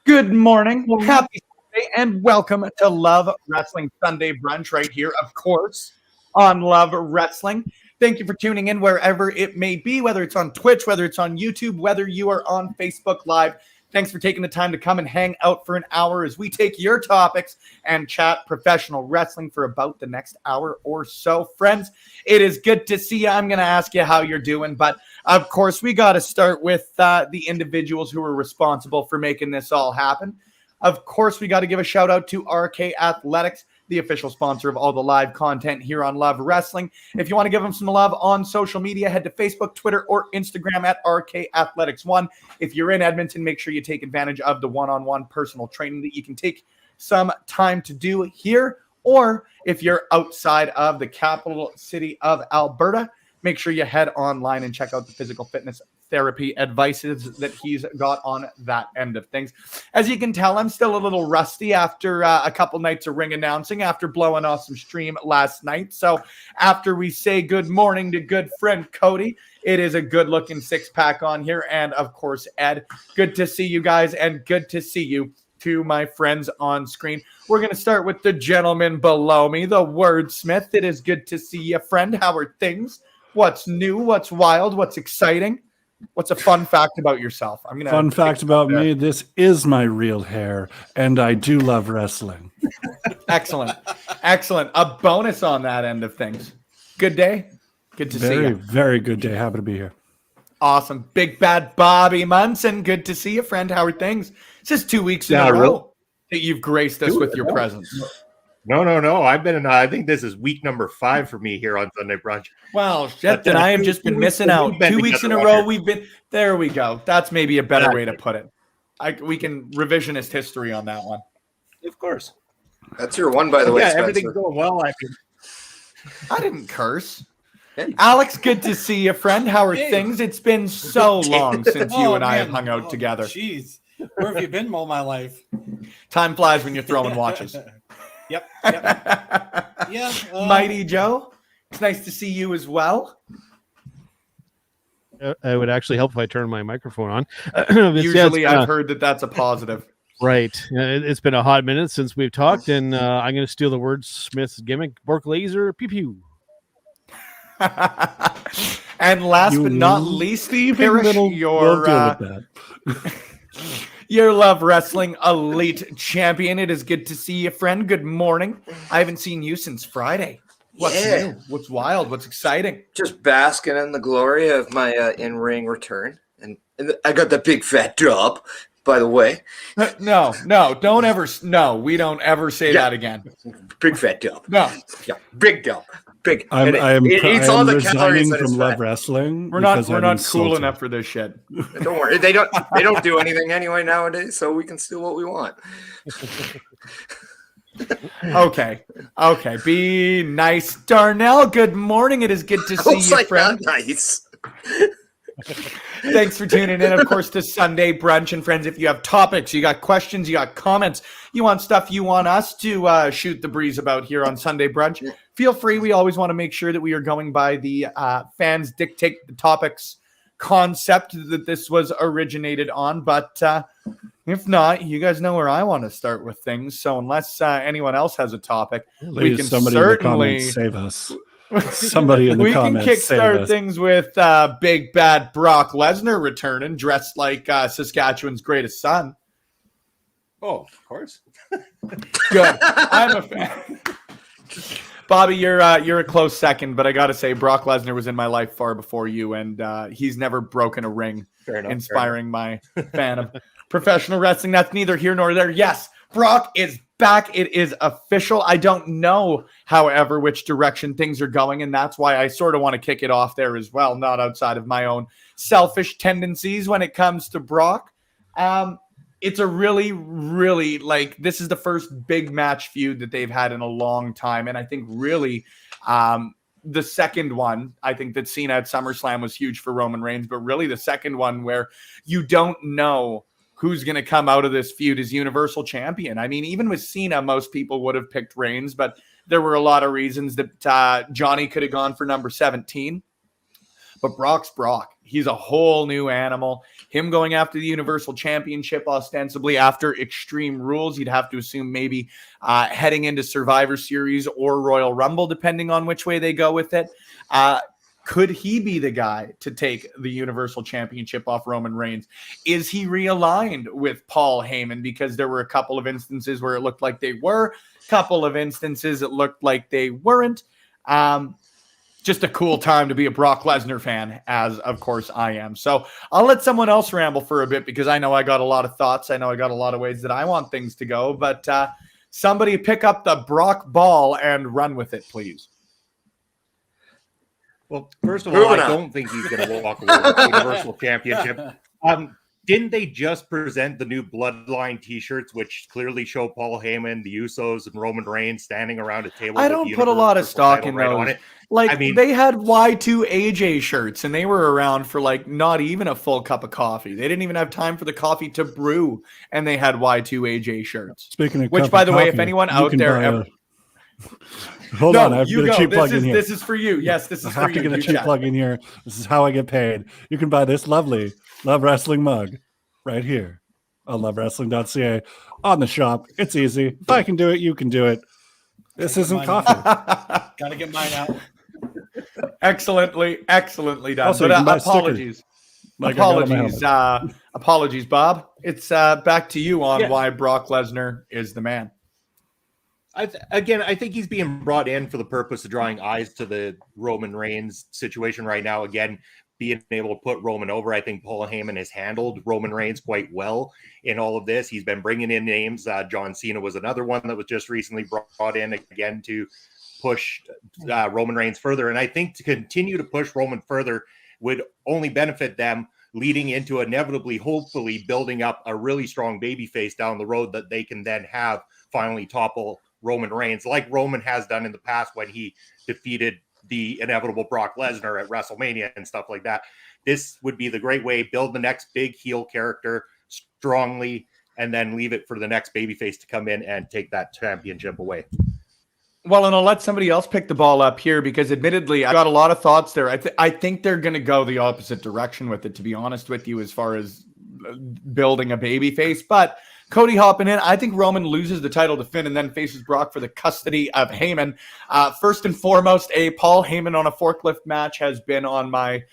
Good morning, happy Sunday, and welcome to Love Wrestling Sunday Brunch right here, of course, on Love Wrestling. Thank you for tuning in wherever it may be, whether it's on Twitch, whether it's on YouTube, whether you are on Facebook Live. Thanks for taking the time to come and hang out for an hour as we take your topics and chat professional wrestling for about the next hour or so. Friends, it is good to see you. I'm going to ask you how you're doing, but of course, we got to start with the individuals who are responsible for making this all happen. Of course, we got to give a shout out to RK Athletics, the official sponsor of all the live content here on Love Wrestling. If you want to give them some love on social media, head to Facebook, Twitter, or Instagram at RK Athletics 1. If you're in Edmonton, make sure you take advantage of the one-on-one personal training that you can take some time to do here. Or if you're outside of the capital city of Alberta, make sure you head online and check out the physical fitness therapy advices that he's got on that end of things. As you can tell, I'm still a little rusty after a couple nights of ring announcing, after blowing off some stream last night. So after we say good morning to good friend Cody, it is a good-looking six-pack on here. And, of course, Ed, good to see you guys and good to see you to my friends on screen. We're going to start with the gentleman below me, the wordsmith. It is good to see you, friend. How are things? What's new? What's wild? What's exciting? What's a fun fact about yourself? Fun fact about me, this is my real hair, and I do love wrestling. Excellent. Excellent. A bonus on that end of things. Good day. Good to see you. Very good day. Happy to be here. Awesome. Big bad Bobby Munson. Good to see you, friend. How are things? This is 2 weeks in a row that you've graced us with your presence. No. I think this is week number 5 for me here on Sunday Brunch. Well, shit, then I have just been missing out. 2 weeks in a row, there we go. That's maybe a better way to put it. We can revisionist history on that one. Of course. That's your one, by the way, yeah, Spencer. everything's going well. I didn't curse. Alex, good to see you, friend. How are things? It's been so long since you and I have hung out together. Jeez. Where have you been all my life? Time flies when you're throwing watches. Yep. Yeah. Mighty Joe, it's nice to see you as well. It would actually help if I turn my microphone on. Usually I've heard that that's a positive. Right. It's been a hot minute since we've talked, and I'm going to steal the wordsmith's gimmick, Bork Laser, pew pew. And last but not least, Parrish, your Love Wrestling Elite Champion. It is good to see you, friend. Good morning. I haven't seen you since Friday. What's new? What's wild? What's exciting? Just basking in the glory of my in-ring return. And I got the big fat dub, by the way. No, don't ever. No, we don't ever say that again. Big fat dub. No. Yeah, big dub. Big. I'm resigning from Love fat. Wrestling. We're not cool enough for this shit. Don't worry. They don't do anything anyway nowadays, so we can steal what we want. Okay. Be nice, Darnell. Good morning. It is good to see you, friend. Nice. Thanks for tuning in, of course, to Sunday Brunch. And friends, if you have topics, you got questions, you got comments, you want stuff you want us to shoot the breeze about here on Sunday Brunch, feel free. We always want to make sure that we are going by the fans dictate the topics concept that this was originated on. But if not, you guys know where I want to start with things. So unless anyone else has a topic, we can certainly save us. Somebody in the comments. We can kickstart things with big bad Brock Lesnar returning, dressed like Saskatchewan's greatest son. Oh, of course. Good. I'm a fan. Bobby, you're a close second, but I got to say, Brock Lesnar was in my life far before you, and he's never broken a ring, inspiring my fan of professional wrestling. That's neither here nor there. Yes, Brock is back. It is official. I don't know, however, which direction things are going, and that's why I sort of want to kick it off there as well, not outside of my own selfish tendencies when it comes to Brock. It's a really, really, this is the first big match feud that they've had in a long time, and I think really the second one, I think that Cena at SummerSlam was huge for Roman Reigns, but really the second one where you don't know who's going to come out of this feud as Universal Champion. I mean, even with Cena, most people would have picked Reigns, but there were a lot of reasons that Johnny could have gone for number 17. But Brock's Brock. He's a whole new animal. Him going after the Universal Championship, ostensibly after Extreme Rules, you'd have to assume maybe heading into Survivor Series or Royal Rumble, depending on which way they go with it. Could he be the guy to take the Universal Championship off Roman Reigns? Is he realigned with Paul Heyman? Because there were a couple of instances where it looked like they were, couple of instances it looked like they weren't. Just a cool time to be a Brock Lesnar fan, as of course I am. So I'll let someone else ramble for a bit because I know I got a lot of thoughts. I know I got a lot of ways that I want things to go. But somebody pick up the Brock ball and run with it, please. Well, first of all, I don't think he's going to walk away with the Universal Championship. Didn't they just present the new Bloodline T-shirts, which clearly show Paul Heyman, the Usos, and Roman Reigns standing around a table? I don't put a lot of stock in those. Like, they had Y2 AJ shirts, and they were around for like not even a full cup of coffee. They didn't even have time for the coffee to brew, and they had Y2 AJ shirts. Speaking of which, by the way, if anyone out there Hold on, I have to get a cheap plug in here. This is for you. Yes, this is for you. I have to get a cheap plug in here. This is how I get paid. You can buy this lovely Love Wrestling mug right here on lovewrestling.ca on the shop. It's easy. If I can do it, you can do it. This isn't coffee. Gotta get mine out. Excellently done. Also, but apologies. Like apologies, Bob. It's back to you on why Brock Lesnar is the man. I think he's being brought in for the purpose of drawing eyes to the Roman Reigns situation right now. Again, being able to put Roman over. I think Paul Heyman has handled Roman Reigns quite well in all of this. He's been bringing in names. John Cena was another one that was just recently brought in again to push Roman Reigns further. And I think to continue to push Roman further would only benefit them, leading into inevitably, hopefully, building up a really strong babyface down the road that they can then have finally topple Roman Reigns, like Roman has done in the past when he defeated the inevitable Brock Lesnar at WrestleMania and stuff like that. This would be the great way, build the next big heel character strongly, and then leave it for the next babyface to come in and take that championship away. Well, and I'll let somebody else pick the ball up here because admittedly, I got a lot of thoughts there. I think they're going to go the opposite direction with it, to be honest with you, as far as building a babyface. But Cody hopping in, I think Roman loses the title to Finn and then faces Brock for the custody of Heyman. First and foremost, a Paul Heyman on a forklift match has been on my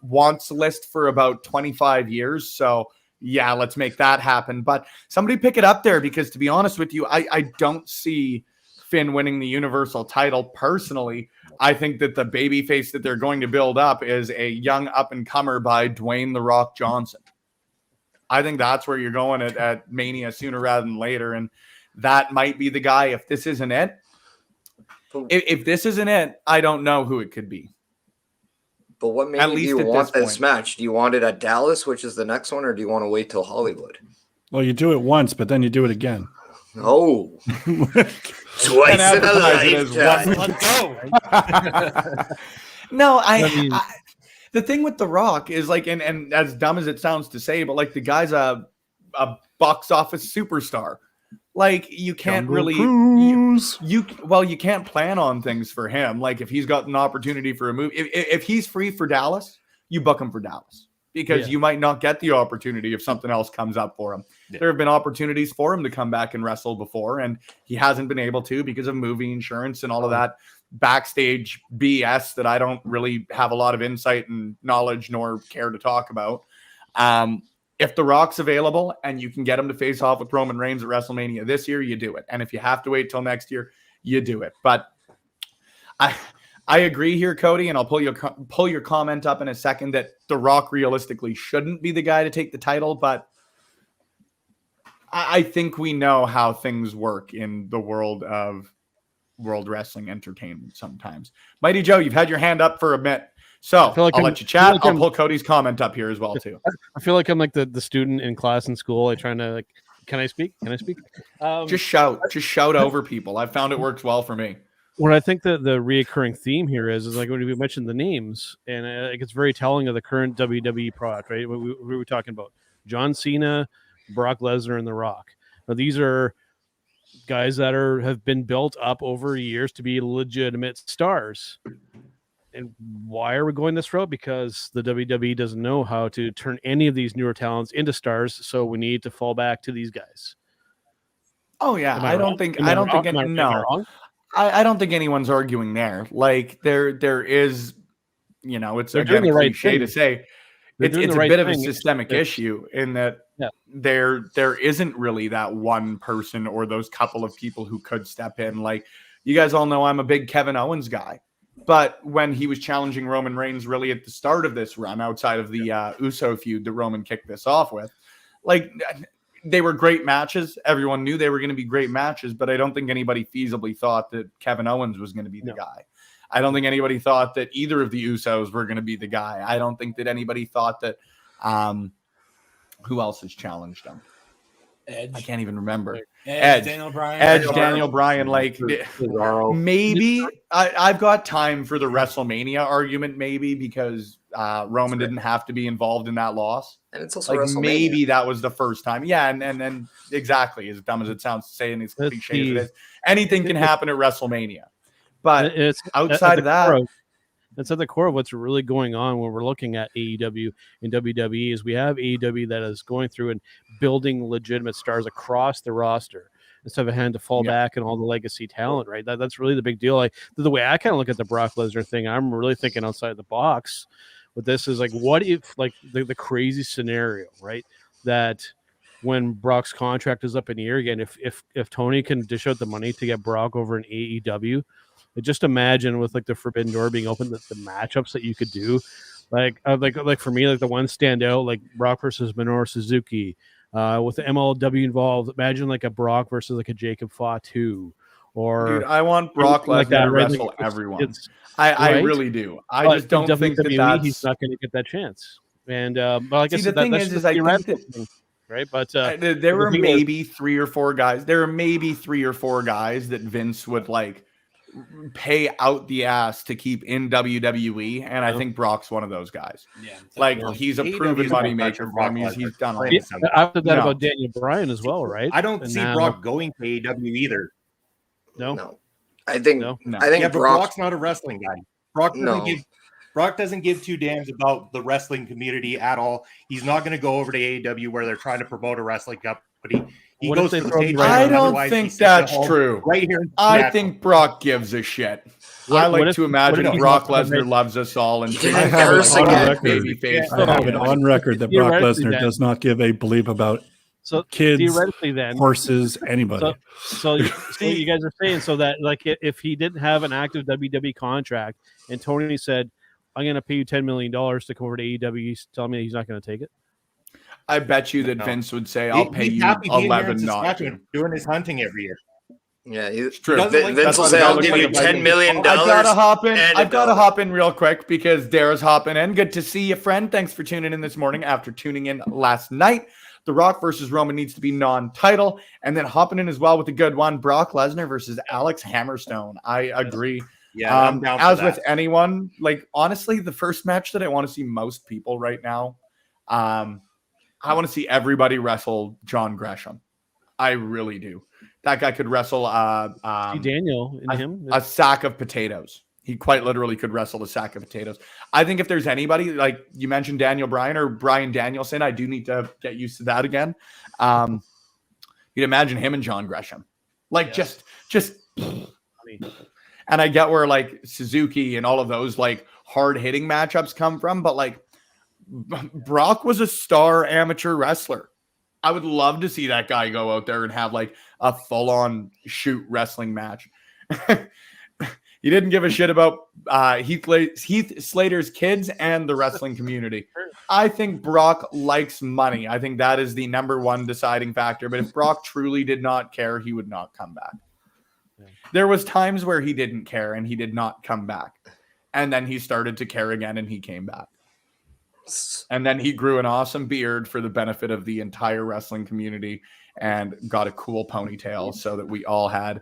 wants list for about 25 years. So, yeah, let's make that happen. But somebody pick it up there because, to be honest with you, I don't see Finn winning the Universal title personally. I think that the babyface that they're going to build up is a young up-and-comer by Dwayne "The Rock" Johnson. I think that's where you're going at Mania sooner rather than later. And that might be the guy. If this isn't it, if this isn't it, I don't know who it could be. But what Mania do you want this match? Do you want it at Dallas, which is the next one, or do you want to wait till Hollywood? Well, you do it once, but then you do it again. Oh. Twice in a lifetime. Let's go. No, the thing with The Rock is like, and as dumb as it sounds to say, but like the guy's a box office superstar. Like you can't really, you can't plan on things for him. Like if he's got an opportunity for a movie, if he's free for Dallas, you book him for Dallas because you might not get the opportunity if something else comes up for him. Yeah. There have been opportunities for him to come back and wrestle before, and he hasn't been able to because of movie insurance and all of that backstage BS that I don't really have a lot of insight and knowledge nor care to talk about. If The Rock's available and you can get him to face off with Roman Reigns at WrestleMania this year, you do it. And if you have to wait till next year, you do it. But I agree here, Cody, and I'll pull your comment up in a second that The Rock realistically shouldn't be the guy to take the title, but I think we know how things work in the world of World Wrestling Entertainment sometimes. Mighty Joe, you've had your hand up for a bit, so I'll let you chat. I'll pull Cody's comment up here as well too. I feel like I'm like the student in class in school. I trying to like, can I speak? Can I speak? Just shout over people. I've found it works well for me. What I think the reoccurring theme here is like when we mentioned the names, and it's very telling of the current WWE product, right? We were talking about John Cena, Brock Lesnar, and The Rock. Now these are guys that have been built up over years to be legitimate stars. And why are we going this route? Because the WWE doesn't know how to turn any of these newer talents into stars, so we need to fall back to these guys. Oh yeah, Am I wrong? I don't think Am I no. wrong? I don't think anyone's arguing there. Like there is, it's They're again doing a the right cliche to thing. say They're it's doing it's the a right bit of a thing. systemic It's- issue in that Yeah. there isn't really that one person or those couple of people who could step in. Like you guys all know I'm a big Kevin Owens guy. But when he was challenging Roman Reigns really at the start of this run, outside of the Uso feud that Roman kicked this off with, like they were great matches. Everyone knew they were going to be great matches, but I don't think anybody feasibly thought that Kevin Owens was going to be the guy. I don't think anybody thought that either of the Usos were going to be the guy. I don't think that anybody thought that who else has challenged him? Edge. I can't even remember. Edge. Daniel Bryan. Daniel Bryan. Like Cesaro. maybe I've got time for the WrestleMania argument, maybe because Roman didn't have to be involved in that loss. And it's also Like WrestleMania. maybe that was the first time. Yeah, and then exactly as dumb as it sounds to say, and as cliche as it is, anything can happen at WrestleMania. But It's outside of that, that's at the core of what's really going on when we're looking at AEW and WWE is we have AEW that is going through and building legitimate stars across the roster instead of having to fall back and all the legacy talent, right? That's really the big deal. Like the way I kind of look at the Brock Lesnar thing, I'm really thinking outside the box with this is like, what if like the crazy scenario, right? That when Brock's contract is up in the air again, if Tony can dish out the money to get Brock over in AEW, just imagine with like the Forbidden Door being open, the matchups that you could do, like for me, like the one standout, like Brock versus Minoru Suzuki, with the MLW involved. Imagine like a Brock versus like a Jacob Fatu, or dude, I want Brock Lesnar like that, to right? wrestle Like, everyone. I right? really do. I But just don't in think that WWE, that's. he's not going to get that chance. And but like I See, said, the thing that's is just I think theoretical that thing, right? But there were the thing maybe 3 or 4 guys. There are maybe 3 or 4 guys that Vince would like pay out the ass to keep in WWE, and I think Brock's one of those guys. Yeah. Like he's a AEW proven is not moneymaker touching for Brock him. He's Lesnar. done all Yeah, this. I said that No. about Daniel Bryan as well, right? I don't And see now- Brock going to AEW either. No, No. I think No. I think Yeah, but Brock Brock's not a wrestling guy. Brock doesn't give 2 damns about the wrestling community at all. He's not going to go over to AEW where they're trying to promote a wrestling company. He What if goes they for the throw stage. him right I on? don't Otherwise, he think sits at that's home true. Right here. in I Seattle. think Brock gives a shit. What- I like what if- to what imagine if he's Brock not Lesnar right? loves us all and He treats didn't us curse like again. a baby face. I have it on record that Brock Theoretically, Lesnar then- does not give a bleep about So kids, theoretically, then horses, anybody. So you guys are saying so that like if he didn't have an active WWE contract and Tony said, "I'm going to pay you $10 million to come over to AEW," he's telling me he's not going to take it. I bet you that No. Vince would say, "I'll pay He's you happy being here in 11 not Saskatchewan, to." doing his hunting every year. Yeah, It's true. doesn't like Vince will that. say, That "I'll looks give like you a Viking. $10 million." I've got to hop in. and a I've got to dollar. hop in real quick because Dara's hopping in. Good to see you, friend. Thanks for tuning in this morning after tuning in last night. The Rock versus Roman needs to be non-title, and then hopping in as well with a good one: Brock Lesnar versus Alex Hammerstone. I agree. Yeah, I'm down for as that. with anyone, like honestly, the first match that I want to see most people right now, I want to see everybody wrestle John Gresham. I really do. That guy could wrestle See Daniel and him. a sack of potatoes. He quite literally could wrestle a sack of potatoes. I think if there's anybody, like you mentioned Daniel Bryan or Bryan Danielson, I do need to get used to that again. You'd imagine him and John Gresham. Like just and I get where like Suzuki and all of those like hard-hitting matchups come from, but like Brock was a star amateur wrestler. I would love to see that guy go out there and have like a full-on shoot wrestling match. He didn't give a shit about Heath Slater's kids and the wrestling community. I think Brock likes money. I think that is the number one deciding factor. But if Brock truly did not care, he would not come back. There was times where he didn't care and he did not come back. And then he started to care again and he came back. And then he grew an awesome beard for the benefit of the entire wrestling community and got a cool ponytail so that we all had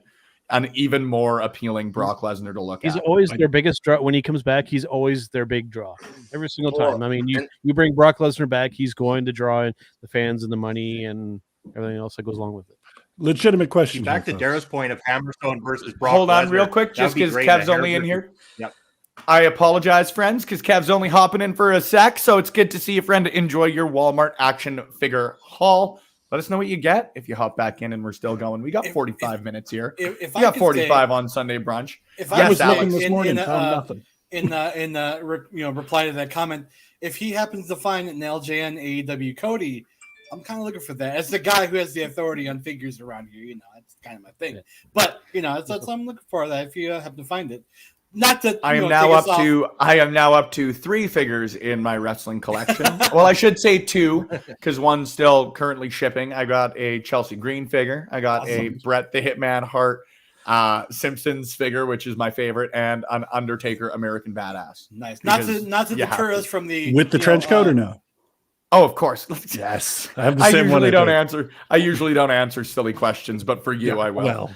an even more appealing Brock Lesnar to look He's at. always their biggest draw. When he comes back, he's always their big draw every single time. I mean, you bring Brock Lesnar back, he's going to draw in the fans and the money and everything else that goes along with it. Legitimate question. Back to here, Dara's point of Hammerstone versus Brock. Hold on Lesnar, real quick, that just would be because great Kev's in a only hair in here. Yep. I apologize, friends, because Kev's only hopping in for a sec, so it's good to see you, friend. Enjoy your Walmart action figure haul. Let us know what you get if you hop back in and we're still going. We got 45 minutes here. If We I got could 45 say, on Sunday brunch. if Yes, I was Alex. looking this morning, found nothing. in the reply to that comment, if he happens to find an LJN AEW Cody, I'm kind of looking for that. As the guy who has the authority on figures around here, that's kind of my thing. Yeah. But that's I'm looking for that if you happen to find it. Not that I am now up to 3 figures in my wrestling collection. Well, I should say 2 because one's still currently shipping. I got a Chelsea Green figure. I got a Bret the Hitman Hart Simpsons figure, which is my favorite, and an Undertaker American Badass. Nice. Not to you have deter to. us from the With the trench coat or no? Oh, of course. Yes. I have the I same one. usually don't answer silly questions, but for you, I will. Well,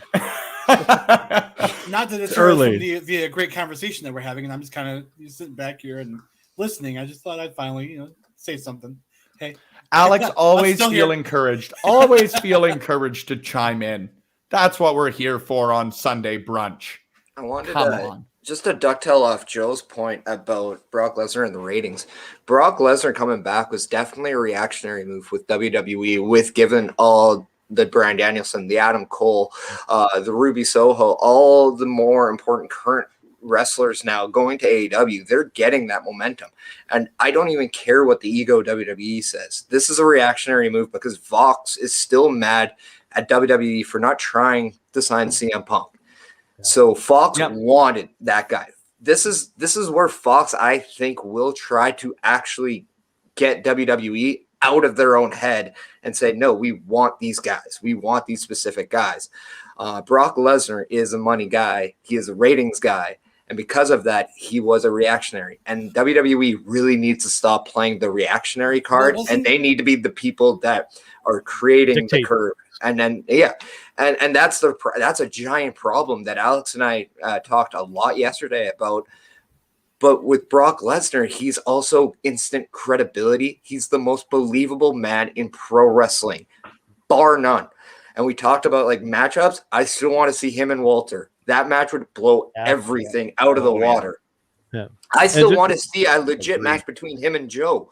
not to deter us early. from the great conversation that we're having, and I'm just kind of sitting back here and listening. I just thought I'd finally say something. Hey, Alex, always still feel here. encouraged. Always feel encouraged to chime in. That's what we're here for on Sunday brunch. I wanted Come to on. just to ducktail off Joe's point about Brock Lesnar and the ratings. Brock Lesnar coming back was definitely a reactionary move with WWE, with given all the Bryan Danielson, the Adam Cole, the Ruby Soho, all the more important current wrestlers now going to AEW. They're getting that momentum. And I don't even care what the ego WWE says. This is a reactionary move because Vox is still mad at WWE for not trying to sign CM Punk. So Fox wanted that guy. This is where Fox, I think, will try to actually get WWE out of their own head and say, no, we want these guys. We want these specific guys. Brock Lesnar is a money guy. He is a ratings guy. And because of that, he was a reactionary. And WWE really needs to stop playing the reactionary card. And they need to be the people that are creating the curve. And then, and that's a giant problem that Alex and I talked a lot yesterday about. But with Brock Lesnar, he's also instant credibility. He's the most believable man in pro wrestling, bar none. And we talked about matchups. I still want to see him and Walter. That match would blow everything out of the water. Yeah. I still want to see a legit match between him and Joe.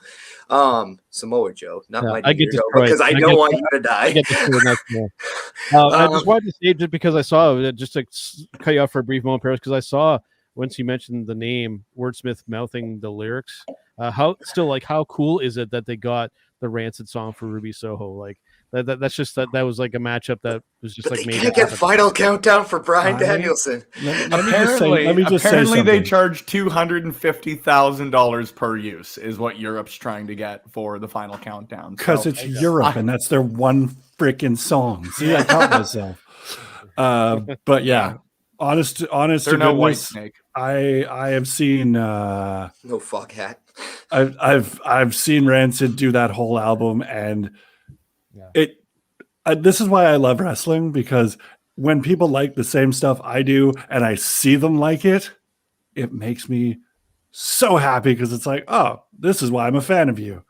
Samoa Joe, not my I get Joe, because I don't want you to die. I just wanted to say, just because I saw, just to cut you off for a brief moment, Paris, because I saw once you mentioned the name Wordsmith mouthing the lyrics, how cool is it that they got the Rancid song for Ruby Soho? That's just that was a matchup that was just they made. Can't get final countdown for Bryan Danielson. Apparently, they charge $250,000 per use is what Europe's trying to get for the final countdown. Because it's Europe and that's their one freaking song. See, I caught myself. But yeah, honest to no White goodness, Snake. I have seen no fuck hat. I've seen Rancid do that whole album, and this is why I love wrestling, because when people like the same stuff I do and I see them like it, it makes me so happy, because it's like, oh, this is why I'm a fan of you.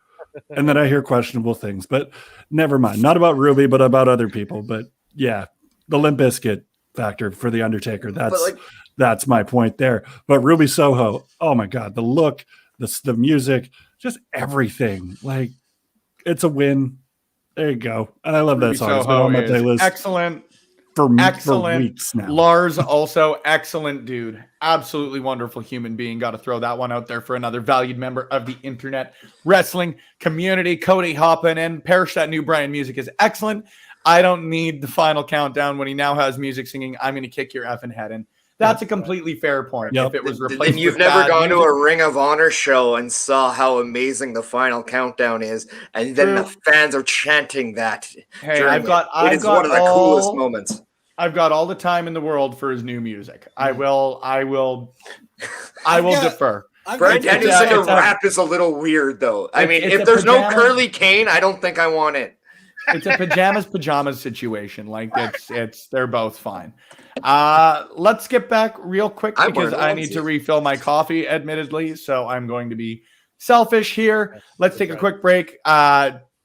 And then I hear questionable things, but never mind. Not about Ruby, but about other people. But yeah, the Limp Bizkit factor for the Undertaker. That's my point there. But Ruby Soho, oh my God, the look, the music, just everything. It's a win. There you go. And I love that song. It's been on my playlist. Excellent. For weeks now. Lars, also excellent dude. Absolutely wonderful human being. Got to throw that one out there for another valued member of the internet wrestling community. Cody hopping in. Perish, that new Bryan music is excellent. I don't need the final countdown when he now has music singing, I'm going to kick your effing head in. That's a completely fair point. Yep. If it was replaced, and you've never gone to a Ring of Honor show and saw how amazing the final countdown is, and then the fans are chanting that. Hey, it is one of the coolest moments. I've got all the time in the world for his new music. I will defer. Bryan Danielson to rap is a little weird, though. I mean, if there's no Curly Kane, I don't think I want it. It's a pajamas situation. They're both fine. Let's get back real quick because I need to refill my coffee, admittedly. So I'm going to be selfish here. Let's take a quick break.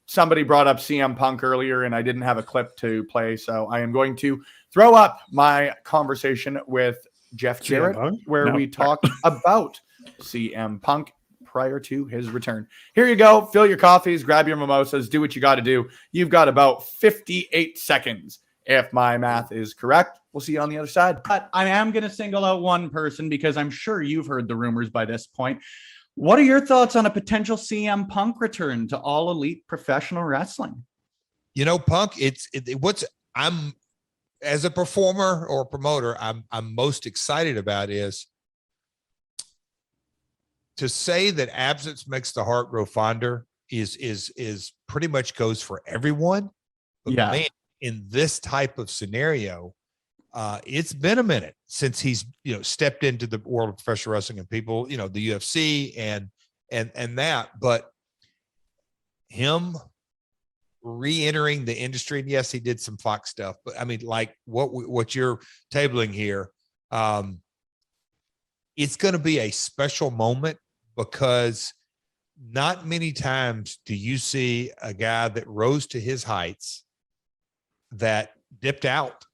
Somebody brought up CM Punk earlier, and I didn't have a clip to play. So I am going to throw up my conversation with Jeff CM Jarrett, Punk? where No. we talk about CM Punk prior to his return. Here you go. Fill your coffees, grab your mimosas, do what you got to do. You've got about 58 seconds, if my math is correct. We'll see you on the other side. But I am going to single out one person because I'm sure you've heard the rumors by this point. What are your thoughts on a potential CM Punk return to All Elite Professional Wrestling? You know, Punk, I'm as a performer or promoter, I'm most excited about is to say that absence makes the heart grow fonder is pretty much goes for everyone. But Yeah. man, in this type of scenario, it's been a minute since he's stepped into the world of professional wrestling and people, the UFC and that, but him re-entering the industry, and yes, he did some Fox stuff, but I mean, like what you're tabling here, it's going to be a special moment because not many times do you see a guy that rose to his heights that dipped out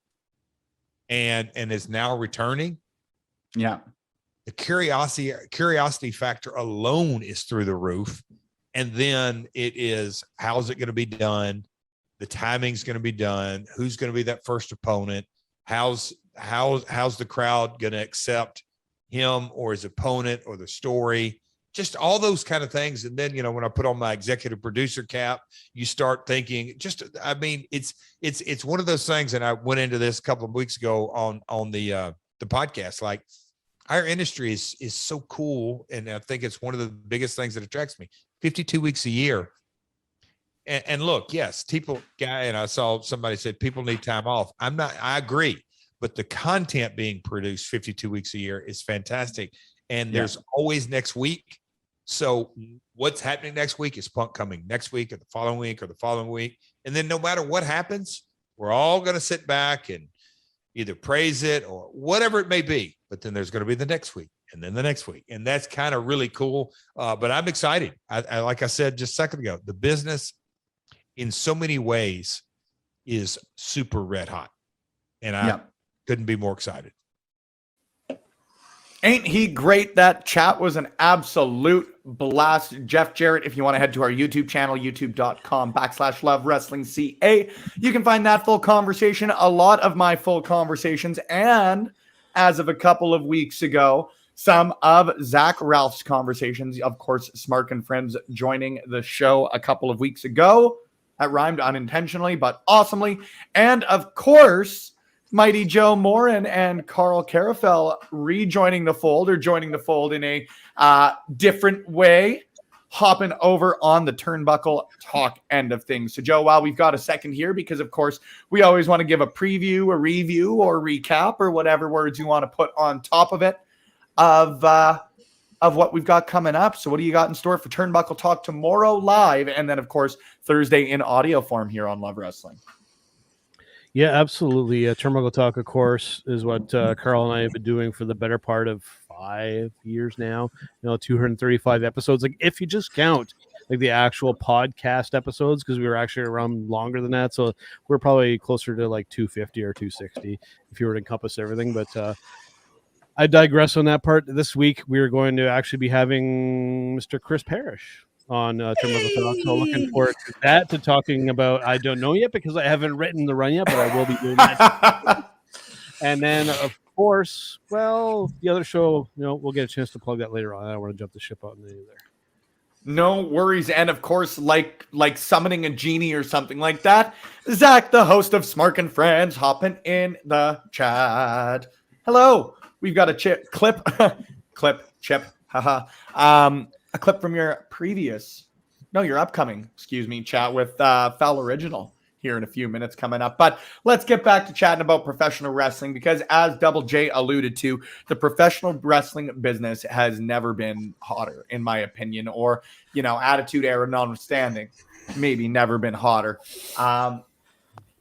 and is now returning. Yeah. The curiosity factor alone is through the roof. And then it is, how's it going to be done? The timing's going to be done. Who's going to be that first opponent? How's the crowd going to accept him or his opponent or the story? Just all those kind of things. And then, when I put on my executive producer cap, you start thinking it's one of those things. And I went into this a couple of weeks ago on the podcast, like our industry is so cool. And I think it's one of the biggest things that attracts me. 52 weeks a year. And look, yes, and I saw somebody said people need time off. I agree, but the content being produced 52 weeks a year is fantastic. And there's always next week. So what's happening next week is Punk coming next week or the following week or the following week. And then no matter what happens, we're all going to sit back and either praise it or whatever it may be. But then there's going to be the next week and then the next week. And that's kind of really cool. But I'm excited. I like I said just a second ago, the business in so many ways is super red hot. And I couldn't be more excited. Ain't he great? That chat was an absolute blast. Jeff Jarrett, if you want to head to our YouTube channel, youtube.com/LoveWrestlingCA, you can find that full conversation, a lot of my full conversations, and as of a couple of weeks ago, some of Zach Ralph's conversations. Of course, Smark and Friends joining the show a couple of weeks ago. That rhymed unintentionally, but awesomely. And of course, Mighty Joe Morin and Carl Carafel rejoining the fold, or joining the fold in a different way, hopping over on the Turnbuckle Talk end of things. So, Joe, while we've got a second here, because, of course, we always want to give a preview, a review, or recap, or whatever words you want to put on top of it, of what we've got coming up. So what do you got in store for Turnbuckle Talk tomorrow live, and then, of course, Thursday in audio form here on Love Wrestling? Yeah, absolutely. Turnbuckle Talk, of course, is what Carl and I have been doing for the better part of 5 years now. 235 episodes. Like, if you just count like the actual podcast episodes, because we were actually around longer than that, so we're probably closer to like 250 or 260 if you were to encompass everything. But I digress on that part. This week we are going to actually be having Mr. Chris Parrish on Turnbuckle Talk. So looking forward to that, to talking about, I don't know yet because I haven't written the run yet, but I will be doing that. And then, of course, well, the other show, we'll get a chance to plug that later on. I don't want to jump the ship out in there either. No worries. And of course, like summoning a genie or something like that, Zach, the host of Smark and Friends, hopping in the chat. Hello. We've got a clip, haha. A clip from your upcoming, chat with Foul Original here in a few minutes coming up. But let's get back to chatting about professional wrestling, because as Double J alluded to, the professional wrestling business has never been hotter, in my opinion, or, attitude era notwithstanding, maybe never been hotter.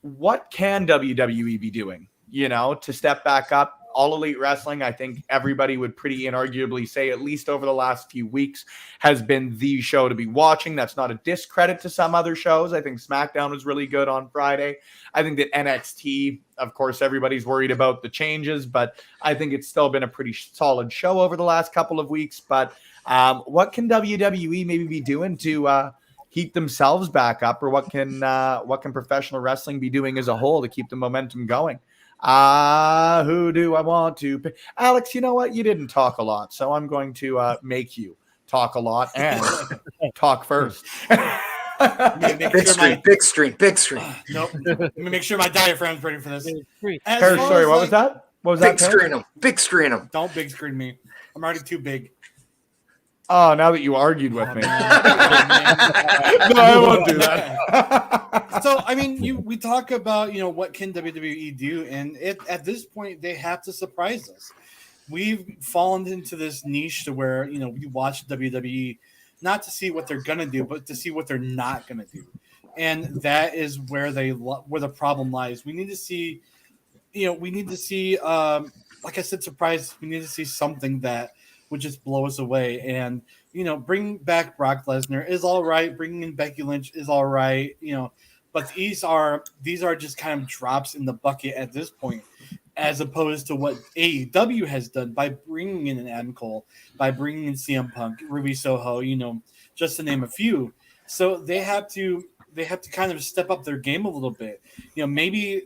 What can WWE be doing, to step back up All Elite Wrestling, I think everybody would pretty inarguably say, at least over the last few weeks, has been the show to be watching. That's not a discredit to some other shows. I think SmackDown was really good on Friday. I think that NXT, of course, everybody's worried about the changes, but I think it's still been a pretty solid show over the last couple of weeks. But what can WWE maybe be doing to heat themselves back up, or what can professional wrestling be doing as a whole to keep the momentum going? Who do I want to pick? Alex, you know what? You didn't talk a lot, so I'm going to make you talk a lot and talk first. Big screen. Nope. Let me make sure my diaphragm's ready for this. Sorry, what was that? What was that? Big screen them. Don't big screen me. I'm already too big. Oh, now that you argued with me. No, I won't do that. So, I mean, we talk about, what can WWE do? And at this point, they have to surprise us. We've fallen into this niche to where, we watch WWE not to see what they're going to do, but to see what they're not going to do. And that is where the problem lies. We need to see, like I said, surprise. We need to see something that would just blow us away. And, bring back Brock Lesnar is all right. Bringing in Becky Lynch is all right. But these are just kind of drops in the bucket at this point, as opposed to what AEW has done by bringing in an Adam Cole, by bringing in CM Punk, Ruby Soho, just to name a few. So they have to kind of step up their game a little bit. Maybe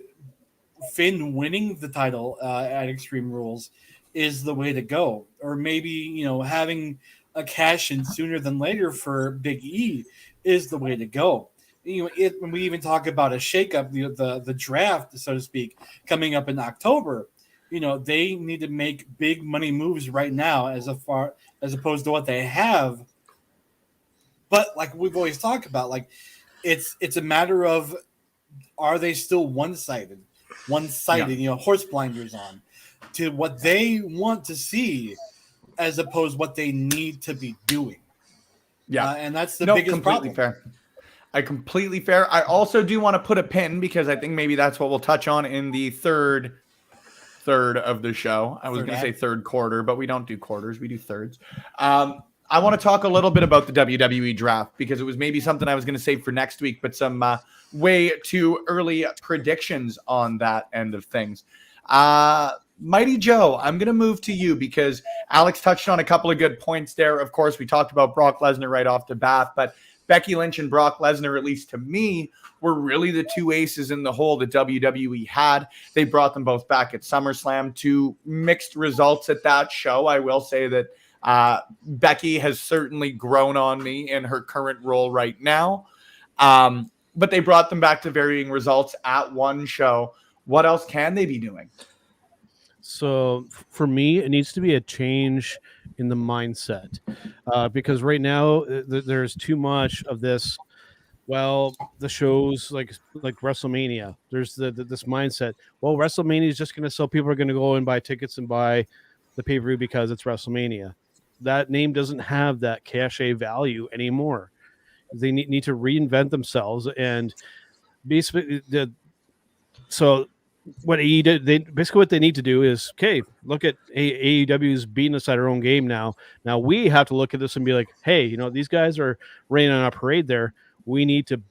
Finn winning the title at Extreme Rules is the way to go, or maybe having a cash in sooner than later for Big E is the way to go. When we even talk about a shakeup, the draft, so to speak, coming up in October, they need to make big money moves right now as opposed to what they have. But like we've always talked about, like it's a matter of, are they still one-sided, horse blinders on to what they want to see, as opposed what they need to be doing. Yeah, and that's the biggest problem. Fair. Completely fair. I also do want to put a pin, because I think maybe that's what we'll touch on in the third of the show. I was going to say third quarter, but we don't do quarters. We do thirds. I want to talk a little bit about the WWE draft, because it was maybe something I was going to save for next week, but some way too early predictions on that end of things. Mighty Joe, I'm going to move to you, because Alex touched on a couple of good points there. Of course, we talked about Brock Lesnar right off the bat, but Becky Lynch and Brock Lesnar, at least to me, were really the two aces in the hole that WWE had. They brought them both back at SummerSlam to mixed results at that show. I will say that Becky has certainly grown on me in her current role right now. But they brought them back to varying results at one show. What else can they be doing? So for me, it needs to be a change in the mindset, because right now there's too much of this. Well, the shows like WrestleMania, there's this mindset. Well, WrestleMania is just going to sell. People are going to go and buy tickets and buy the pay-per-view because it's WrestleMania. That name doesn't have that cachet value anymore. They need to reinvent themselves, and basically what what they need to do is, okay, look at AEW's beating us at our own game now. Now we have to look at this and be like, hey, these guys are raining on a parade there. We need to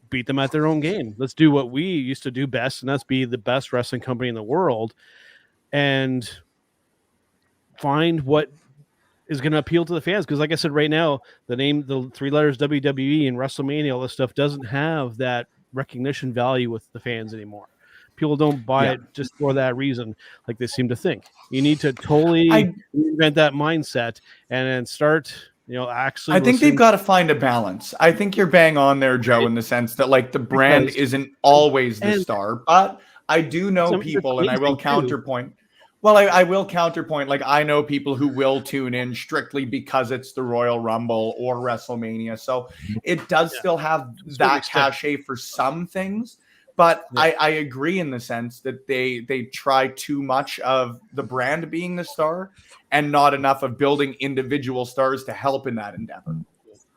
beat them at their own game. Let's do what we used to do best, and that's be the best wrestling company in the world, and find what is going to appeal to the fans. Because like I said, right now, the three letters WWE and WrestleMania, all this stuff doesn't have that recognition value with the fans anymore. People don't buy it just for that reason, like they seem to think. You need to totally reinvent that mindset and then start, actually. I think they've got to find a balance. I think you're bang on there, Joe, in the sense that like the brand isn't always the star, but I do know people, and I will counterpoint. Well, I will counterpoint. Like I know people who will tune in strictly because it's the Royal Rumble or WrestleMania. So it does still have that cachet for some things. But I agree in the sense that they try too much of the brand being the star and not enough of building individual stars to help in that endeavor,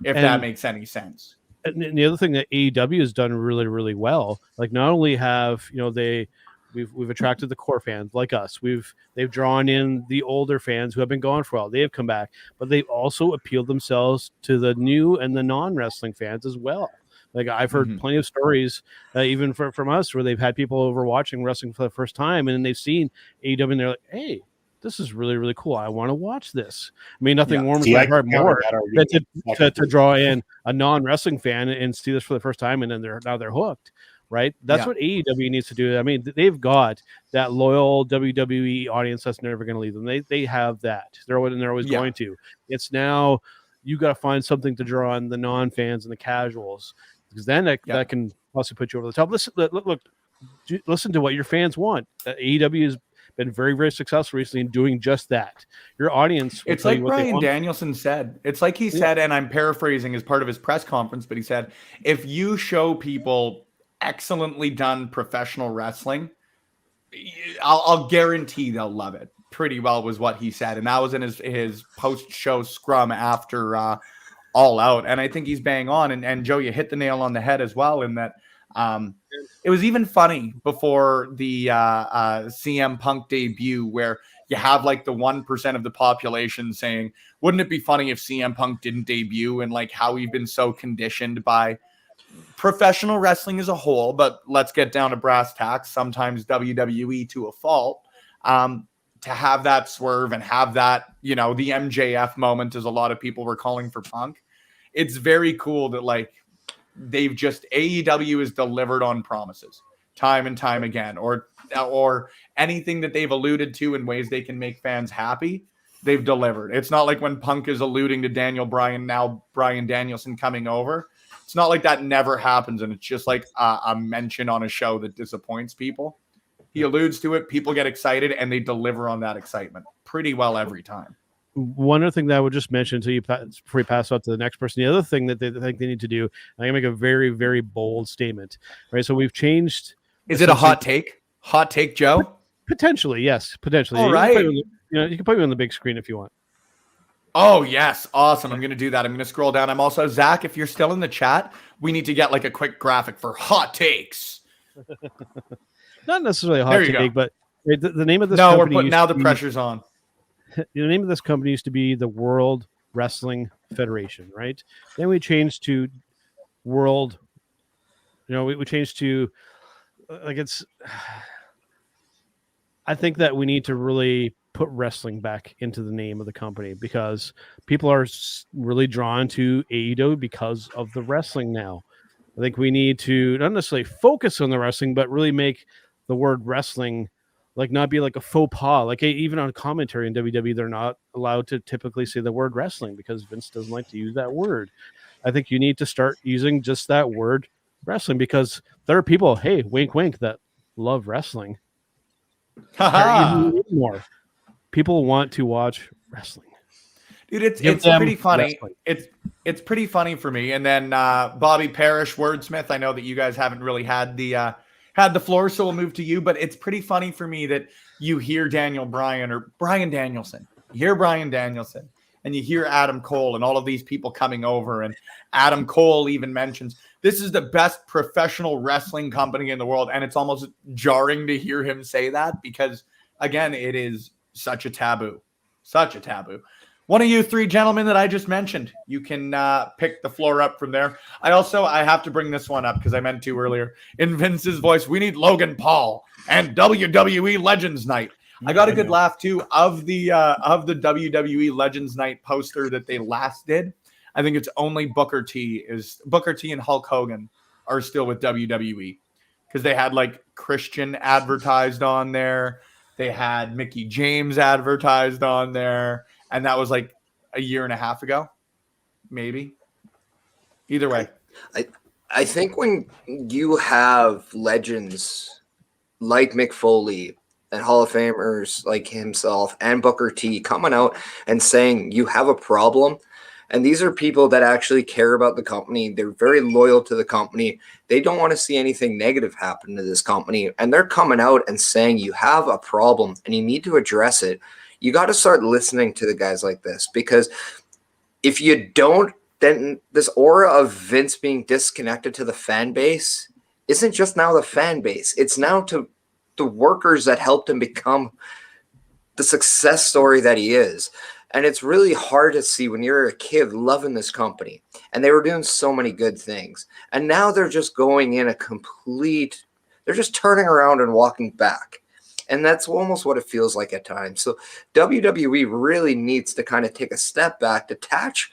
if that makes any sense. And the other thing that AEW has done really, really well, like not only have, they We've attracted the core fans like us. They've drawn in the older fans who have been gone for a while. They have come back, but they've also appealed themselves to the new and the non-wrestling fans as well. Like I've heard plenty of stories, even from us, where they've had people over watching wrestling for the first time, and then they've seen AEW, and they're like, "Hey, this is really, really cool. I want to watch this." I mean, nothing warms my heart more than to draw in a non-wrestling fan and see this for the first time, and then they're hooked. Right? That's what AEW needs to do. I mean, they've got that loyal WWE audience that's never going to leave them. They have that. They're always going to. It's now you got to find something to draw on the non-fans and the casuals, because then that can also put you over the top. Listen to what your fans want. AEW has been very, very successful recently in doing just that. Your audience. It's like Bryan Danielson said. It's like he said, and I'm paraphrasing as part of his press conference, but he said, if you show people excellently done professional wrestling, I'll guarantee they'll love it. Pretty well was what he said, and that was in his post-show scrum after All Out, and I think he's bang on. And Joe, you hit the nail on the head as well in that it was even funny before the CM Punk debut, where you have like the 1% of the population saying, wouldn't it be funny if CM Punk didn't debut, and like how we've been so conditioned by professional wrestling as a whole, but let's get down to brass tacks, sometimes WWE to a fault, to have that swerve and have that, the MJF moment, as a lot of people were calling for Punk. It's very cool that like AEW has delivered on promises time and time again, or anything that they've alluded to in ways they can make fans happy, they've delivered. It's not like when Punk is alluding to Daniel Bryan, now Bryan Danielson coming over. It's not like that never happens, and it's just like a mention on a show that disappoints people. He alludes to it, people get excited, and they deliver on that excitement pretty well every time. One other thing that I would just mention before we pass out to the next person, the other thing that they think they need to do, I'm going to make a very, very bold statement, right? So we've changed. Is it a hot take? Hot take, Joe? Potentially, yes. Potentially. All right. You can put me on the big screen if you want. Oh, yes. Awesome. I'm going to do that. I'm going to scroll down. I'm also, Zach, if you're still in the chat, we need to get like a quick graphic for hot takes. Not necessarily a hot take, but the name of this company. No, we're putting now the pressure's on. The name of this company used to be the World Wrestling Federation, right? Then we changed to World, we changed to like it's. I think that we need to really put wrestling back into the name of the company, because people are really drawn to AEW because of the wrestling now. I think we need to not necessarily focus on the wrestling, but really make the word wrestling like not be like a faux pas. Like even on commentary in WWE, they're not allowed to typically say the word wrestling because Vince doesn't like to use that word. I think you need to start using just that word wrestling, because there are people, hey, wink, wink, that love wrestling. More people want to watch wrestling. Dude, it's pretty funny. Wrestling. It's pretty funny for me. And then Bobby Parrish, wordsmith. I know that you guys haven't really had the floor, so we'll move to you. But it's pretty funny for me that you hear Daniel Bryan or Bryan Danielson. You hear Bryan Danielson, and you hear Adam Cole and all of these people coming over. And Adam Cole even mentions this is the best professional wrestling company in the world. And it's almost jarring to hear him say that, because, again, it is such a taboo. Such a taboo. One of you three gentlemen that I just mentioned, you can pick the floor up from there. I have to bring this one up because I meant to earlier. In Vince's voice, we need Logan Paul and WWE Legends Night. I got a good laugh too of the WWE Legends Night poster that they last did. I think it's only Booker T and Hulk Hogan are still with WWE, because they had like Christian advertised on there. They had Mickey James advertised on there. And that was like a year and a half ago, maybe. Either way. I think when you have legends like Mick Foley and Hall of Famers like himself and Booker T coming out and saying you have a problem, and these are people that actually care about the company. They're very loyal to the company. They don't want to see anything negative happen to this company. And they're coming out and saying you have a problem and you need to address it. You got to start listening to the guys like this, because if you don't, then this aura of Vince being disconnected to the fan base isn't just now the fan base. It's now to the workers that helped him become the success story that he is. And it's really hard to see when you're a kid loving this company and they were doing so many good things. And now they're just going in they're just turning around and walking back. And that's almost what it feels like at times. So WWE really needs to kind of take a step back, detach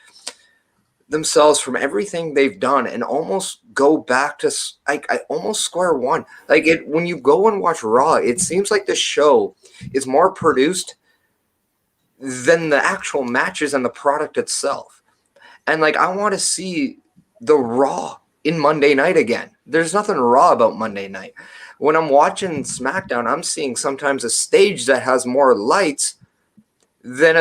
themselves from everything they've done and almost go back to almost square one. Like when you go and watch Raw, it seems like the show is more produced than the actual matches and the product itself. And like, I want to see the Raw in Monday night again. There's nothing raw about Monday night. When I'm watching SmackDown, I'm seeing sometimes a stage that has more lights than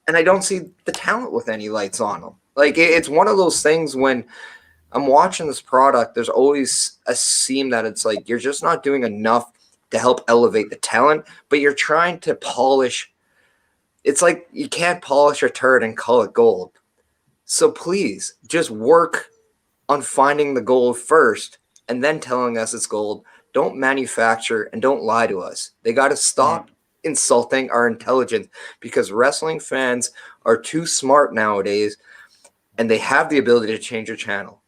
and I don't see the talent with any lights on them. Like, it's one of those things when I'm watching this product, there's always a seam that it's like, you're just not doing enough to help elevate the talent, but you're trying to polish. It's like you can't polish a turd and call it gold. So please just work on finding the gold first and then telling us it's gold. Don't manufacture and don't lie to us. They got to stop insulting our intelligence, because wrestling fans are too smart nowadays and they have the ability to change your channel.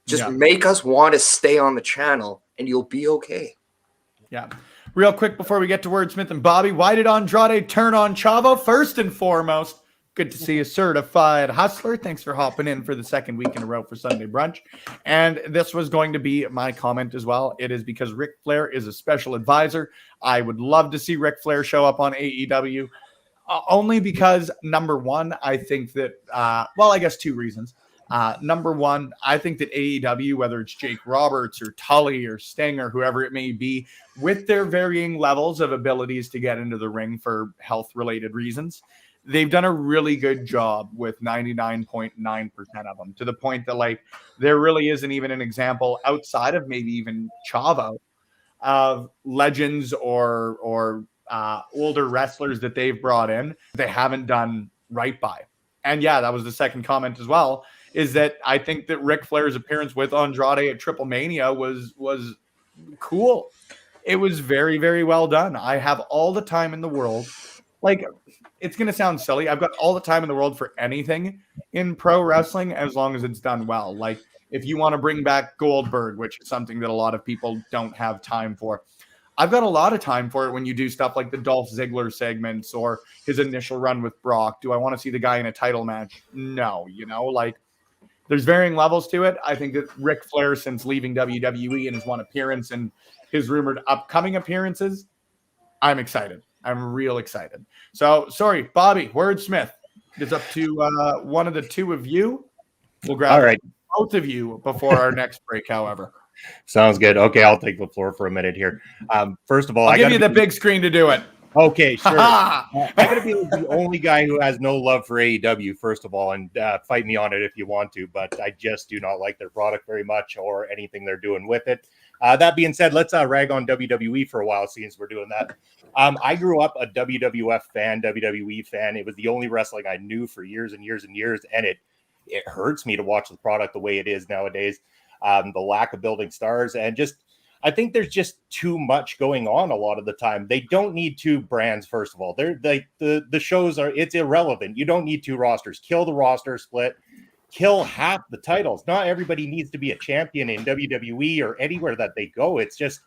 Just make us want to stay on the channel and you'll be okay. Yeah. Real quick before we get to Wordsmith and Bobby, why did Andrade turn on Chavo? First and foremost, good to see a certified hustler. Thanks for hopping in for the second week in a row for Sunday Brunch. And this was going to be my comment as well. It is because Ric Flair is a special advisor. I would love to see Ric Flair show up on AEW. Only because, number one, I think that, I guess two reasons. Number one, I think that AEW, whether it's Jake Roberts or Tully or Sting or whoever it may be, with their varying levels of abilities to get into the ring for health-related reasons, they've done a really good job with 99.9% of them, to the point that, like, there really isn't even an example outside of maybe even Chavo of legends or older wrestlers that they've brought in they haven't done right by. And yeah, that was the second comment as well, is that I think that Ric Flair's appearance with Andrade at Triple Mania was cool. It was very, very well done. I have all the time in the world. Like, it's going to sound silly. I've got all the time in the world for anything in pro wrestling as long as it's done well. Like, if you want to bring back Goldberg, which is something that a lot of people don't have time for, I've got a lot of time for it when you do stuff like the Dolph Ziggler segments or his initial run with Brock. Do I want to see the guy in a title match? No, like, there's varying levels to it. I think that Ric Flair, since leaving WWE and his one appearance and his rumored upcoming appearances, I'm excited. I'm real excited. So, sorry, Bobby, Wordsmith. It's up to one of the two of you. We'll grab both of you before our next break, however. Sounds good. Okay, I'll take the floor for a minute here. First of all, I'll give you the big screen to do it. Okay, sure. I'm going to be the only guy who has no love for AEW, first of all, and fight me on it if you want to, but I just do not like their product very much or anything they're doing with it. That being said, let's rag on WWE for a while since we're doing that. I grew up a WWF fan, WWE fan. It was the only wrestling I knew for years and years and years, and it hurts me to watch the product the way it is nowadays. The lack of building stars, and just I think there's just too much going on a lot of the time. They don't need two brands, first of all. They're like the shows it's irrelevant. You don't need two rosters. Kill the roster split, kill half the titles. Not everybody needs to be a champion in WWE or anywhere that they go. It's just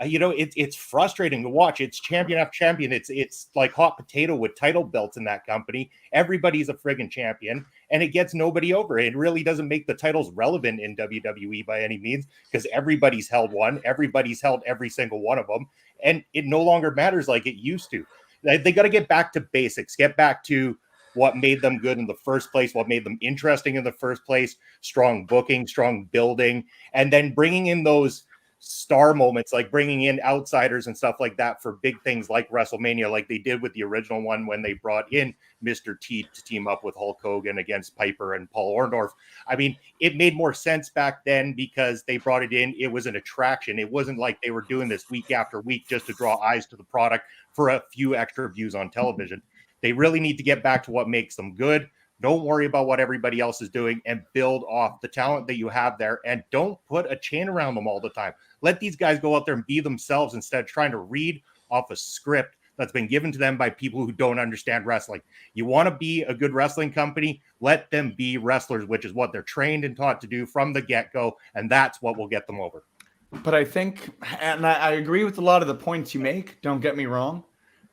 it's frustrating to watch. It's champion after champion. It's like hot potato with title belts in that company. Everybody's a friggin' champion, and it gets nobody over. It really doesn't make the titles relevant in WWE by any means, because everybody's held one. Everybody's held every single one of them, and it no longer matters like it used to. They got to get back to basics. Get back to what made them good in the first place, what made them interesting in the first place. Strong booking, strong building, and then bringing in those star moments, like bringing in outsiders and stuff like that for big things like WrestleMania, like they did with the original one when they brought in Mr. T to team up with Hulk Hogan against Piper and Paul Orndorff. I mean, it made more sense back then because they brought it in. It was an attraction. It wasn't like they were doing this week after week just to draw eyes to the product for a few extra views on television. They really need to get back to what makes them good. Don't worry about what everybody else is doing and build off the talent that you have there. And don't put a chain around them all the time. Let these guys go out there and be themselves instead of trying to read off a script that's been given to them by people who don't understand wrestling. You want to be a good wrestling company, let them be wrestlers, which is what they're trained and taught to do from the get-go. And that's what will get them over. But I think, and I agree with a lot of the points you make, don't get me wrong,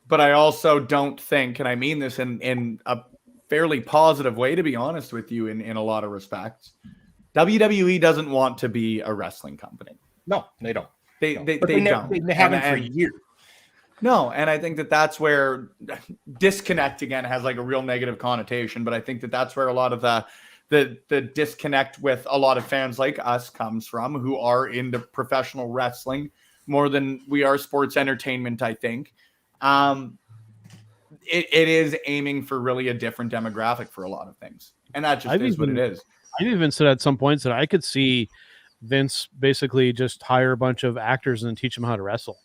but I also don't think, and I mean this in a fairly positive way, to be honest with you, in a lot of respects, WWE doesn't want to be a wrestling company. No, they don't. They don't. They haven't for years. No, and I think that's where disconnect again has like a real negative connotation, but I think that's where a lot of the disconnect with a lot of fans like us comes from, who are into professional wrestling more than we are sports entertainment, I think. It is aiming for really a different demographic for a lot of things. And that just is what it is. I've even said at some points that I could see Vince basically just hire a bunch of actors and teach them how to wrestle.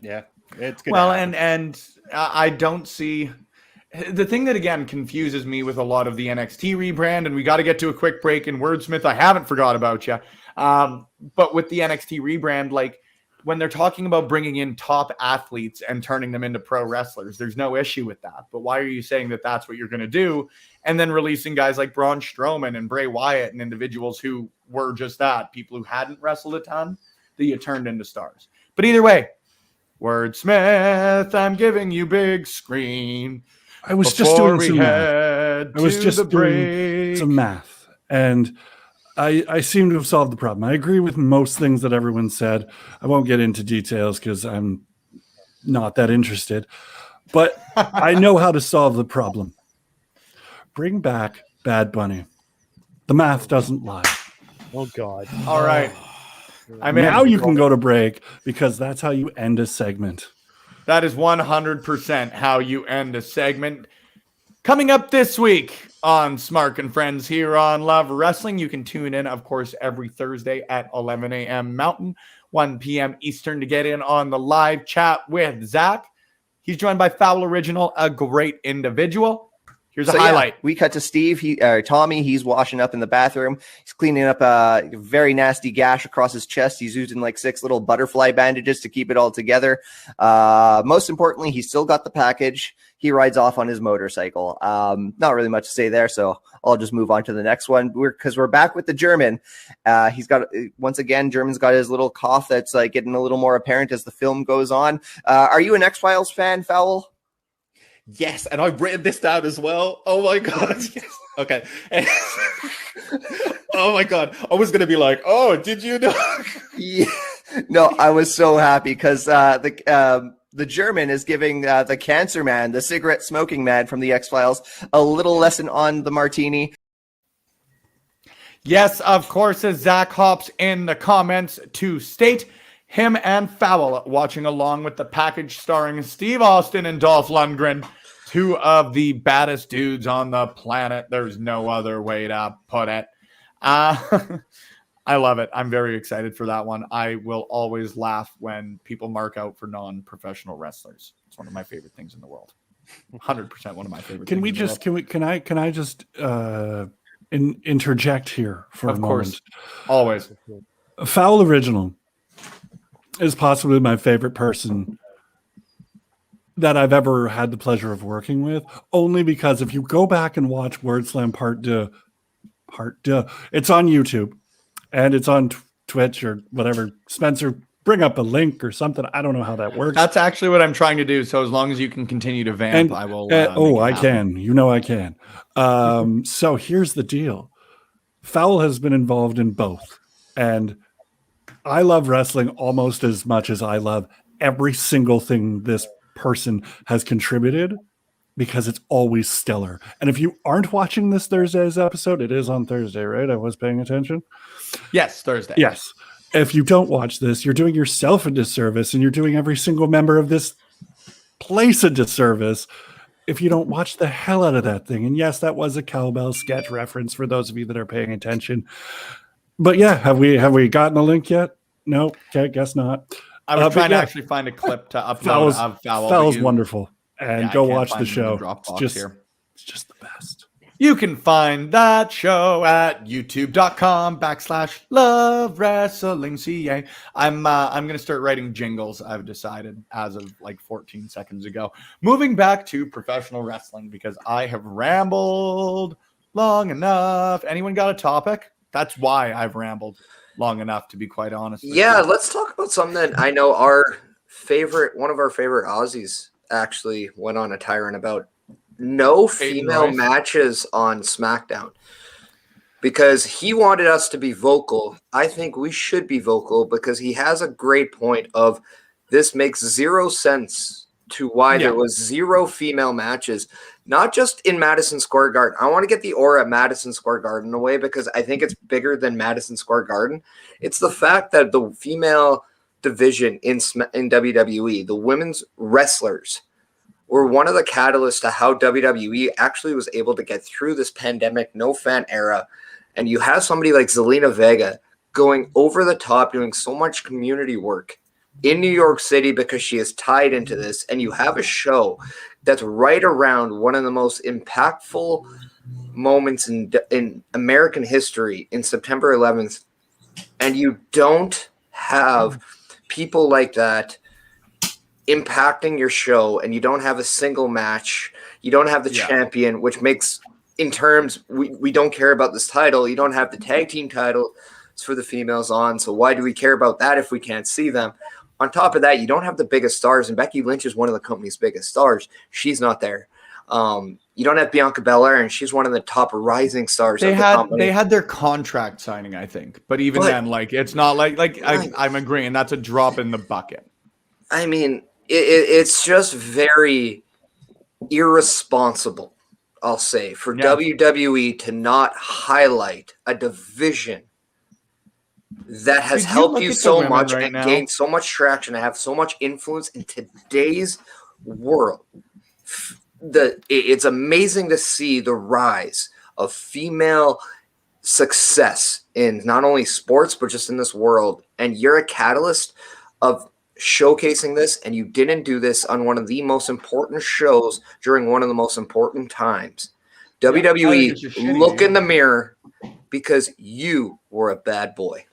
Yeah, it's good. Well, and I don't see the thing that again confuses me with a lot of the NXT rebrand, and we got to get to a quick break. And Wordsmith, I haven't forgot about you. But with the NXT rebrand, like when they're talking about bringing in top athletes and turning them into pro wrestlers, there's no issue with that. But why are you saying that that's what you're going to do? And then releasing guys like Braun Strowman and Bray Wyatt and individuals who were just that, people who hadn't wrestled a ton, that you turned into stars. But either way, Wordsmith, I'm giving you big screen. I was just doing some math. I was just doing some math. And I seem to have solved the problem. I agree with most things that everyone said. I won't get into details because I'm not that interested. But I know how to solve the problem. Bring back Bad Bunny. The math doesn't lie. Oh, God. All right. I mean, now you can go to break because that's how you end a segment. That is 100% how you end a segment. Coming up this week on Smark and Friends here on Love Wrestling. You can tune in, of course, every Thursday at 11 a.m. Mountain, 1 p.m. Eastern to get in on the live chat with Zach. He's joined by Foul Original, a great individual. Here's a highlight. Yeah, we cut to Steve. Tommy, he's washing up in the bathroom. He's cleaning up a very nasty gash across his chest. He's using like 6 little butterfly bandages to keep it all together. Most importantly, he's still got the package. He rides off on his motorcycle. Not really much to say there, so I'll just move on to the next one. We're back with the German. He's got, once again, German's got his little cough that's like getting a little more apparent as the film goes on. Are you an X-Files fan, Fowl? Yes, and I've written this down as well. Oh my God. Yes. Okay. Oh my God. I was going to be like, oh, did you know? Yeah. No, I was so happy because the German is giving the cancer man, the cigarette smoking man from the X-Files, a little lesson on the martini. Yes, of course, as Zach hops in the comments to state, him and Fowl watching along with the package starring Steve Austin and Dolph Lundgren, 2 of the baddest dudes on the planet. There's no other way to put it. I love it. I'm very excited for that one. I will always laugh when people mark out for non-professional wrestlers. It's one of my favorite things in the world. 100% one of my favorite things. Can I just interject here for a moment? Of course. Always. Foul Original is possibly my favorite person that I've ever had the pleasure of working with, only because if you go back and watch Word Slam Part 2, it's on YouTube and it's on Twitch or whatever. Spencer, bring up a link or something. I don't know how that works. That's actually what I'm trying to do. So as long as you can continue to vamp, I will. I can. You know I can. So here's the deal. Foul has been involved in both. And I love wrestling almost as much as I love every single thing this person has contributed because it's always stellar. And if you aren't watching this Thursday's episode, it is on Thursday, right? I was paying attention. Yes, Thursday. Yes. If you don't watch this, you're doing yourself a disservice and you're doing every single member of this place a disservice if you don't watch the hell out of that thing. And yes, that was a cowbell sketch reference for those of you that are paying attention. But yeah, have we gotten a link yet? No, okay, guess not. I was trying to actually find a clip to upload of Foul. Foul's wonderful, and go watch the show. It's just the best. You can find that show at youtube.com/Love Wrestling CA. I'm gonna start writing jingles, I've decided, as of like 14 seconds ago. Moving back to professional wrestling because I have rambled long enough. Anyone got a topic? That's why I've rambled long enough, to be quite honest with Yeah, you. let's talk about something that I know one of our favorite Aussies actually went on a tyrant about. No Peyton female Royce. matches on SmackDown because he wanted us to be vocal. I think we should be vocal because he has a great point of this makes zero sense to why there was zero female matches, not just in Madison Square Garden. I want to get the aura at Madison Square Garden away because I think it's bigger than Madison Square Garden. It's the fact that the female division in WWE, the women's wrestlers, were one of the catalysts to how WWE actually was able to get through this pandemic, no fan era. And you have somebody like Zelina Vega going over the top, doing so much community work in New York City because she is tied into this. And you have a show that's right around one of the most impactful moments in American history in September 11th. And you don't have people like that impacting your show, and you don't have a single match. You don't have the champion, which makes, in terms, we don't care about this title. You don't have the tag team title for the females on. So why do we care about that if we can't see them? On top of that, you don't have the biggest stars, and Becky Lynch is one of the company's biggest stars. She's not there. You don't have Bianca Belair, and she's one of the top rising stars of the company. They had their contract signing, I think, but even then, like, it's not like I'm agreeing that's a drop in the bucket. I mean, it's just very irresponsible, I'll say, for WWE to not highlight a division that has helped you so much and gained so much traction and have so much influence in today's world. It's amazing to see the rise of female success in not only sports, but just in this world. And you're a catalyst of showcasing this, and you didn't do this on one of the most important shows during one of the most important times. WWE, look in the mirror because you were a bad boy.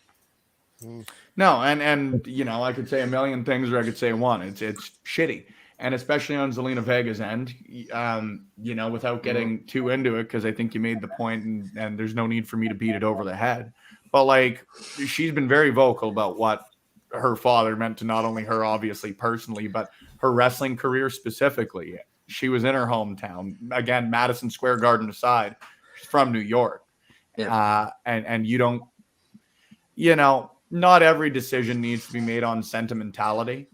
No, and you know, I could say a million things or I could say one. It's shitty. And especially on Zelina Vega's end, you know, without getting too into it, because I think you made the point and there's no need for me to beat it over the head. But like, she's been very vocal about what her father meant to not only her, obviously, personally, but her wrestling career specifically. She was in her hometown. Again, Madison Square Garden aside, she's from New York. Yeah. And you don't, you know, not every decision needs to be made on sentimentality,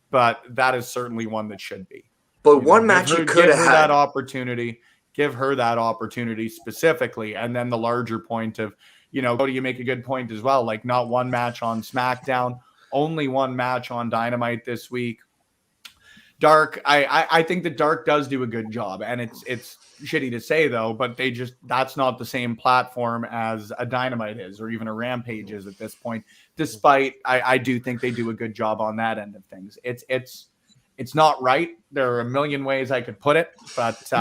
but that is certainly one that should be. But one match you could have had that opportunity, give her that opportunity specifically. And then the larger point of, you know, Cody, you make a good point as well. Like, not one match on SmackDown, only one match on Dynamite this week. Dark, I think that Dark does do a good job, and it's shitty to say though, but that's not the same platform as a Dynamite is, or even a Rampage is at this point. Despite I do think they do a good job on that end of things. It's not right. There are a million ways I could put it, but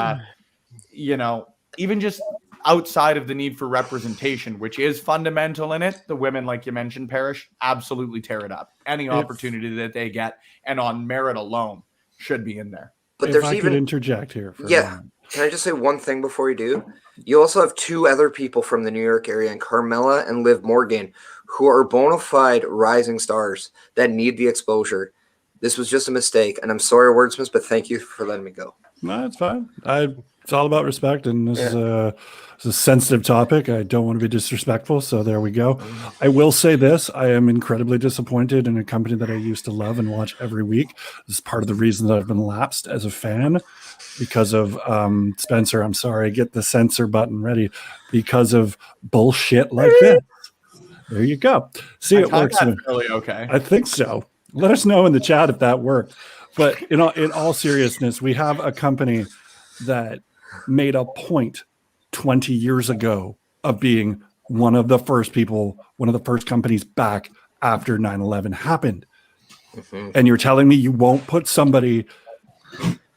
you know, even just outside of the need for representation, which is fundamental in it, the women, like you mentioned, Parrish, absolutely tear it up. Any opportunity that they get, and on merit alone, should be in there. But if I could interject here for a moment. Can I just say one thing before you do? You also have two other people from the New York area, and Carmella and Liv Morgan, who are bona fide rising stars that need the exposure. This was just a mistake, and I'm sorry, wordsmiths, but thank you for letting me go. No, it's fine. It's all about respect, and this is a sensitive topic. I don't want to be disrespectful, so there we go. I will say this. I am incredibly disappointed in a company that I used to love and watch every week. This is part of the reason that I've been lapsed as a fan, because of Spencer. I'm sorry, get the censor button ready, because of bullshit like this. There you go. See, it works. Really okay. I think so. Let us know in the chat if that worked. But in all seriousness, we have a company that made a point 20 years ago of being one of the first companies back after 9/11 happened. And you're telling me you won't put somebody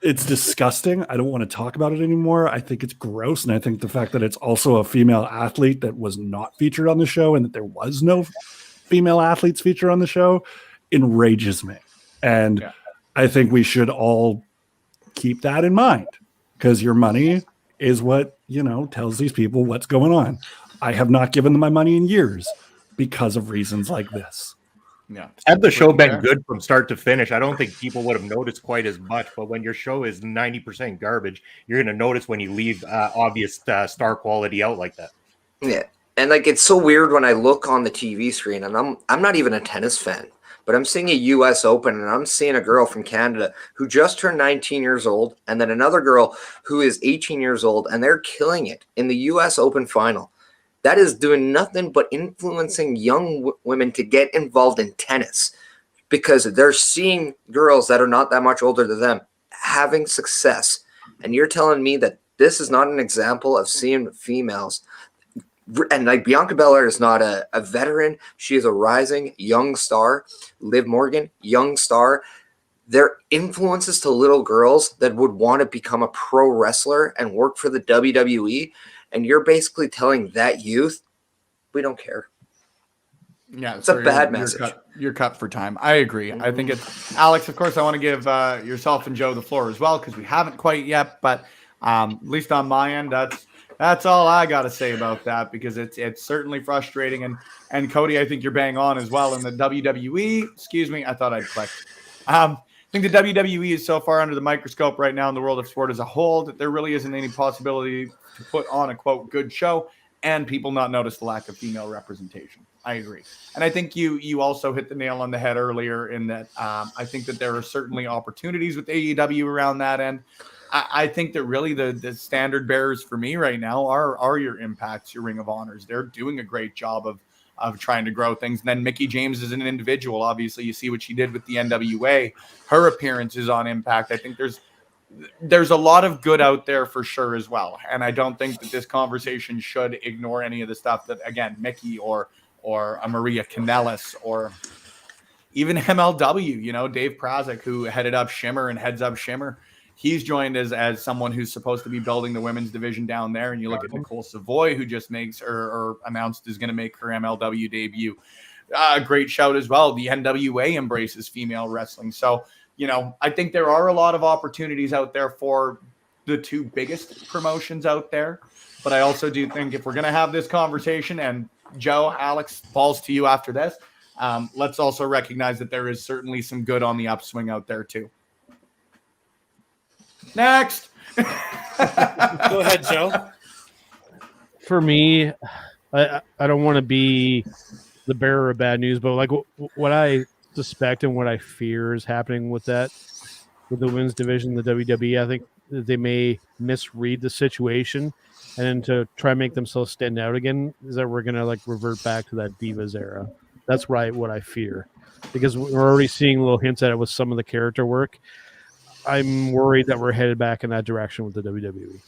it's disgusting. I don't want to talk about it anymore. I think it's gross. And I think the fact that it's also a female athlete that was not featured on the show and that there was no female athletes featured on the show enrages me. And I think we should all keep that in mind, because your money is what, tells these people what's going on. I have not given them my money in years because of reasons like this. Yeah. Had the show been good from start to finish, I don't think people would have noticed quite as much. But when your show is 90% garbage, you're going to notice when you leave obvious star quality out like that. Yeah. And like, it's so weird when I look on the TV screen, and I'm not even a tennis fan, but I'm seeing a US Open, and I'm seeing a girl from Canada who just turned 19 years old, and then another girl who is 18 years old, and they're killing it in the US Open final. That is doing nothing but influencing young women to get involved in tennis, because they're seeing girls that are not that much older than them having success. And you're telling me that this is not an example of seeing females. And like, Bianca Belair is not a veteran. She is a rising young star. Liv Morgan, young star. Their influences to little girls that would want to become a pro wrestler and work for the WWE. And you're basically telling that youth, we don't care. Yeah, it's a bad message. You're cut for time. I agree. I think it's Alex. Of course, I want to give yourself and Joe the floor as well, because we haven't quite yet. But at least on my end, that's all I got to say about that, because it's certainly frustrating. And Cody, I think you're bang on as well in the WWE. Excuse me, I thought I'd click. I think the WWE is so far under the microscope right now in the world of sport as a whole that there really isn't any possibility to put on a, quote, good show and people not notice the lack of female representation. I agree. And I think you also hit the nail on the head earlier in that I think that there are certainly opportunities with AEW around that end. I think that really the standard bearers for me right now are your Impacts, your Ring of Honors. They're doing a great job of trying to grow things. And then Mickie James is an individual. Obviously, you see what she did with the NWA. Her appearances on Impact. I think there's a lot of good out there for sure as well. And I don't think that this conversation should ignore any of the stuff that, again, Mickie or a Maria Kanellis or even MLW, Dave Prazik, who headed up Shimmer and heads up Shimmer. He's joined as someone who's supposed to be building the women's division down there. And you look at Nicole Savoy, who just makes or announced is going to make her MLW debut. Great shout as well. The NWA embraces female wrestling. So, I think there are a lot of opportunities out there for the two biggest promotions out there. But I also do think if we're going to have this conversation, and Joe, Alex, falls to you after this, let's also recognize that there is certainly some good on the upswing out there too. Next. Go ahead, Joe. For me, I don't want to be the bearer of bad news, but like what I suspect and what I fear is happening with the women's division, the WWE, I think that they may misread the situation, and then to try and make themselves stand out again is that we're gonna like revert back to that Divas era. That's what I fear, because we're already seeing little hints at it with some of the character work. I'm worried that we're headed back in that direction with the WWE.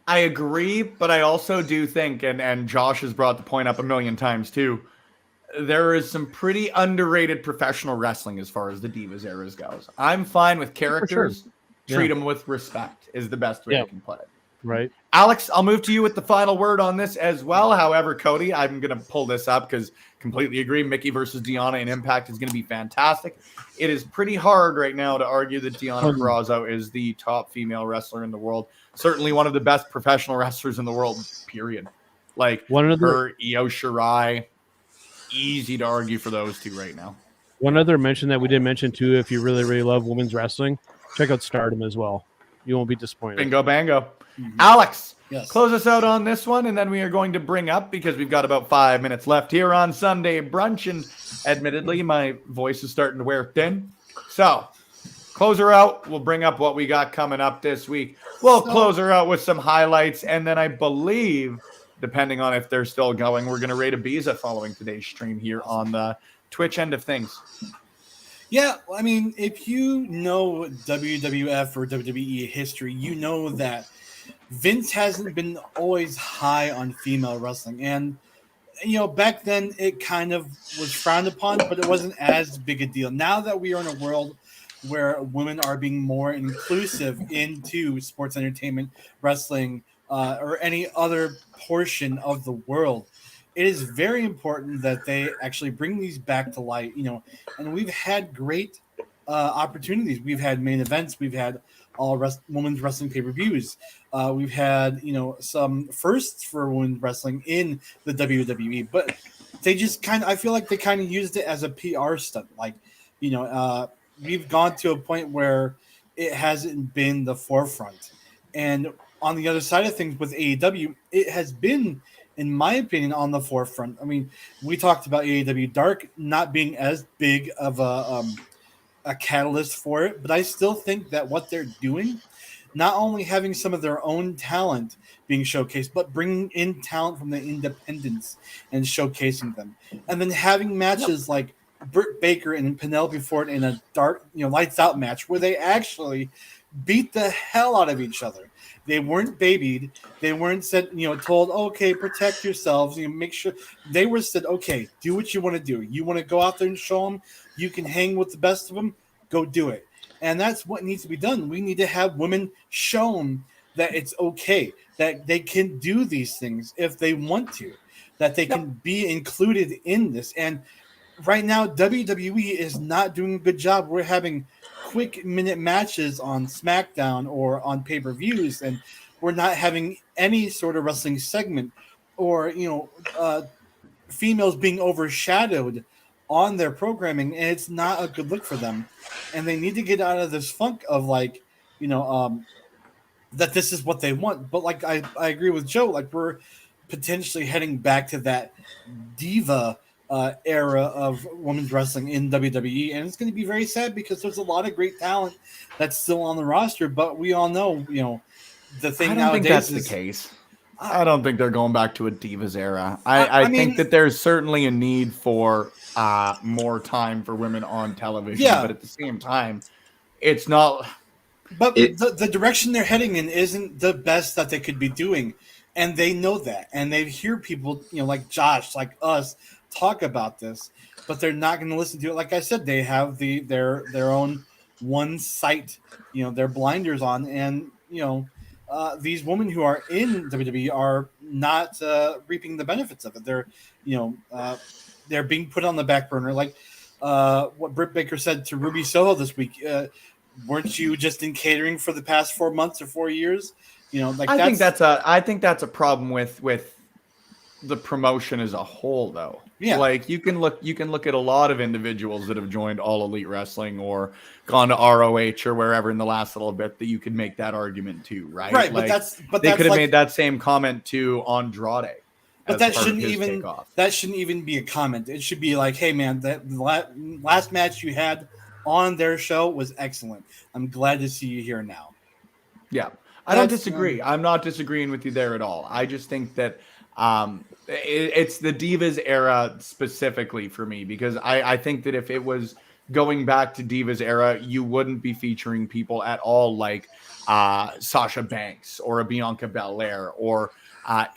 I agree, but I also do think, and Josh has brought the point up a million times too, there is some pretty underrated professional wrestling as far as the Divas eras goes. I'm fine with characters. Sure. Treat them with respect is the best way I can put it. Right. Alex, I'll move to you with the final word on this as well. However, Cody, I'm going to pull this up because completely agree. Mickie versus Deonna in Impact is going to be fantastic. It is pretty hard right now to argue that Deonna Purrazzo is the top female wrestler in the world. Certainly one of the best professional wrestlers in the world, period. Like her, Io Shirai, easy to argue for those two right now. One other mention that we didn't mention too, if you really, really love women's wrestling, check out Stardom as well. You won't be disappointed. Bingo, bango. Alex, close us out on this one, and then we are going to bring up, because we've got about 5 minutes left here on Sunday Brunch, and admittedly, my voice is starting to wear thin. So, close her out. We'll bring up what we got coming up this week. We'll close her out with some highlights, and then I believe, depending on if they're still going, we're going to rate Ibiza following today's stream here on the Twitch end of things. Yeah, I mean, if you know WWF or WWE history, you know that Vince hasn't been always high on female wrestling. And back then it kind of was frowned upon, but it wasn't as big a deal. Now that we are in a world where women are being more inclusive into sports entertainment, wrestling, or any other portion of the world, it is very important that they actually bring these back to light. And we've had great opportunities. We've had main events. We've had all women's wrestling pay-per-views. We've had some firsts for women's wrestling in the WWE, but they just I feel like they kind of used it as a PR stunt. Like, we've gone to a point where it hasn't been the forefront. And on the other side of things with AEW, it has been, in my opinion, on the forefront. I mean, we talked about AEW Dark not being as big of a catalyst for it, but I still think that what they're doing, not only having some of their own talent being showcased, but bringing in talent from the independents and showcasing them, and then having matches like Britt Baker and Penelope Ford in a dark, lights out match where they actually beat the hell out of each other. They weren't babied. They weren't said, told, okay, protect yourselves. Make sure they were said, okay, do what you want to do. You want to go out there and show them you can hang with the best of them, go do it. And that's what needs to be done. We need to have women shown that it's okay, that they can do these things if they want to, that they can be included in this. And right now, WWE is not doing a good job. We're having quick minute matches on SmackDown or on pay-per-views, and we're not having any sort of wrestling segment or females being overshadowed on their programming, and it's not a good look for them. And they need to get out of this funk of that this is what they want. But like I agree with Joe, like we're potentially heading back to that diva era of women's wrestling in WWE, and it's going to be very sad because there's a lot of great talent that's still on the roster. But we all know, the thing I don't nowadays think that's is the case. I don't think they're going back to a divas era. I think mean, that there's certainly a need for more time for women on television, Yeah. but at the same time, it's not. But It- the direction they're heading in isn't the best that they could be doing, and they know that, and they hear people, like Josh, like us, talk about this, but they're not going to listen to it. Like I said, they have their own one sight, their blinders on, and these women who are in WWE are not reaping the benefits of it. They're being put on the back burner, like what Britt Baker said to Ruby Soho this week. Weren't you just in catering for the past 4 months or 4 years? I think that's a problem with the promotion as a whole, though. Yeah. Like you can look at a lot of individuals that have joined All Elite Wrestling or gone to ROH or wherever in the last little bit that you could make that argument too, right? Right, Like, but they that's could have like, made that same comment to Andrade. but as that part of shouldn't his even takeoff. that shouldn't even be a comment. It should be like, hey man, that last match you had on their show was excellent. I'm glad to see you here now. Yeah, I don't That's, disagree. I'm not disagreeing with you there at all. I just think that it's the Divas era specifically for me, because I think that if it was going back to Divas era, you wouldn't be featuring people at all like Sasha Banks or a Bianca Belair or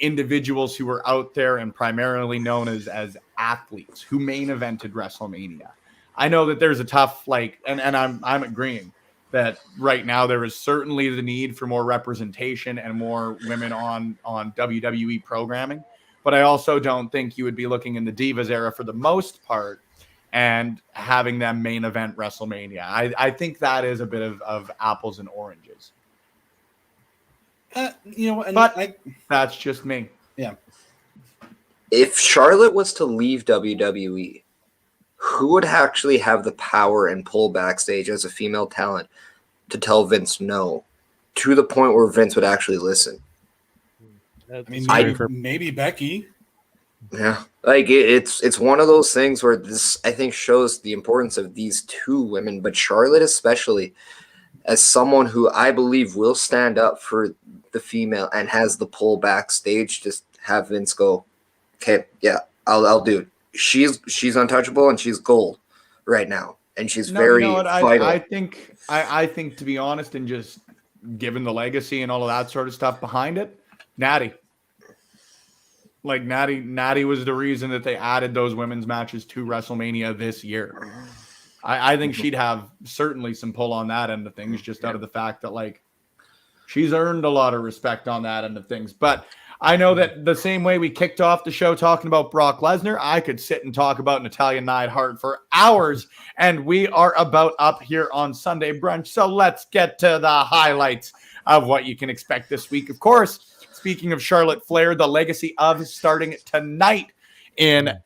individuals who were out there and primarily known as athletes who main evented WrestleMania. I know that there's a tough and I'm agreeing that right now there is certainly the need for more representation and more women on WWE programming. But I also don't think you would be looking in the Divas era for the most part and having them main event WrestleMania. I think that is a bit of apples and oranges. That's just me. Yeah. If Charlotte was to leave WWE, who would actually have the power and pull backstage as a female talent to tell Vince no, to the point where Vince would actually listen? Maybe Becky. Yeah, it's one of those things where this, I think, shows the importance of these two women, but Charlotte especially, as someone who I believe will stand up for the female and has the pull backstage, just have Vince go, okay, yeah, I'll do it. She's untouchable and she's gold right now, and she's very vital. I think to be honest, and just given the legacy and all of that sort of stuff behind it, Natty. Like Natty was the reason that they added those women's matches to WrestleMania this year. I think she'd have certainly some pull on that end of things, just out of the fact that like she's earned a lot of respect on that end of things. But I know that the same way we kicked off the show talking about Brock Lesnar, I could sit and talk about Natalya Neidhart for hours, and we are about up here on Sunday Brunch. So let's get to the highlights of what you can expect this week. Of course, speaking of Charlotte Flair, the legacy of starting tonight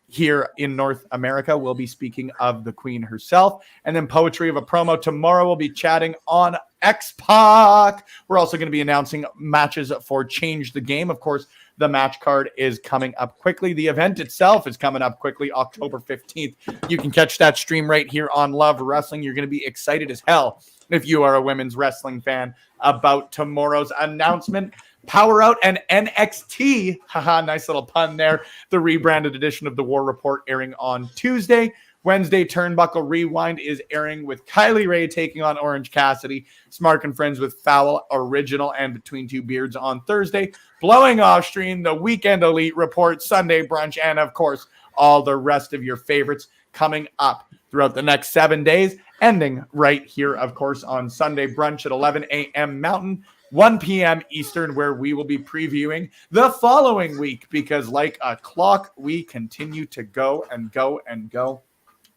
here in North America. We'll be speaking of the Queen herself. And then Poetry of a Promo tomorrow. We'll be chatting on X-Pac. We're also going to be announcing matches for Change the Game. Of course, the match card is coming up quickly. The event itself is coming up quickly, October 15th. You can catch that stream right here on Love Wrestling. You're going to be excited as hell if you are a women's wrestling fan about tomorrow's announcement. Power Out and NXT, haha, nice little pun there. The rebranded edition of the War Report airing on Tuesday. Wednesday, Turnbuckle Rewind is airing with Kylie Ray taking on Orange Cassidy. Smark and Friends with Foul Original and Between Two Beards on Thursday. Blowing off stream, the Weekend Elite Report, Sunday Brunch, and of course, all the rest of your favorites coming up throughout the next 7 days, ending right here, of course, on Sunday Brunch at 11 a.m. Mountain, 1 p.m. Eastern, where we will be previewing the following week, because like a clock, we continue to go and go and go.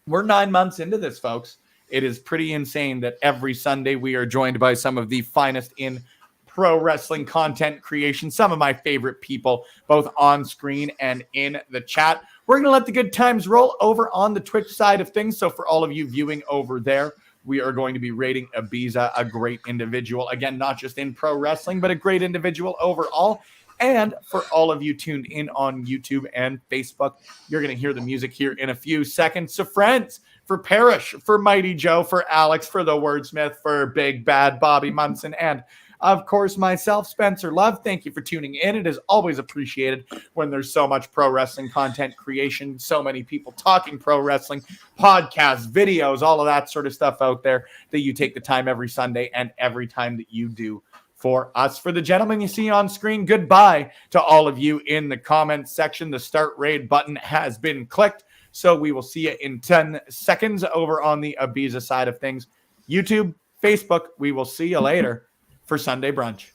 We're 9 months into this, folks. It is pretty insane that every Sunday we are joined by some of the finest in pro wrestling content creation, some of my favorite people, both on screen and in the chat. We're going to let the good times roll over on the Twitch side of things. So for all of you viewing over there, we are going to be rating Ibiza a great individual. Again, not just in pro wrestling, but a great individual overall. And for all of you tuned in on YouTube and Facebook, you're going to hear the music here in a few seconds. So friends, for Parrish, for Mighty Joe, for Alex, for the Wordsmith, for Big Bad Bobby Munson, and of course, myself, Spencer Love, thank you for tuning in. It is always appreciated when there's so much pro wrestling content creation, so many people talking pro wrestling, podcasts, videos, all of that sort of stuff out there, that you take the time every Sunday and every time that you do for us. For the gentlemen you see on screen, goodbye to all of you in the comments section. The start raid button has been clicked, so we will see you in 10 seconds over on the Ibiza side of things. YouTube, Facebook, we will see you later for Sunday Brunch.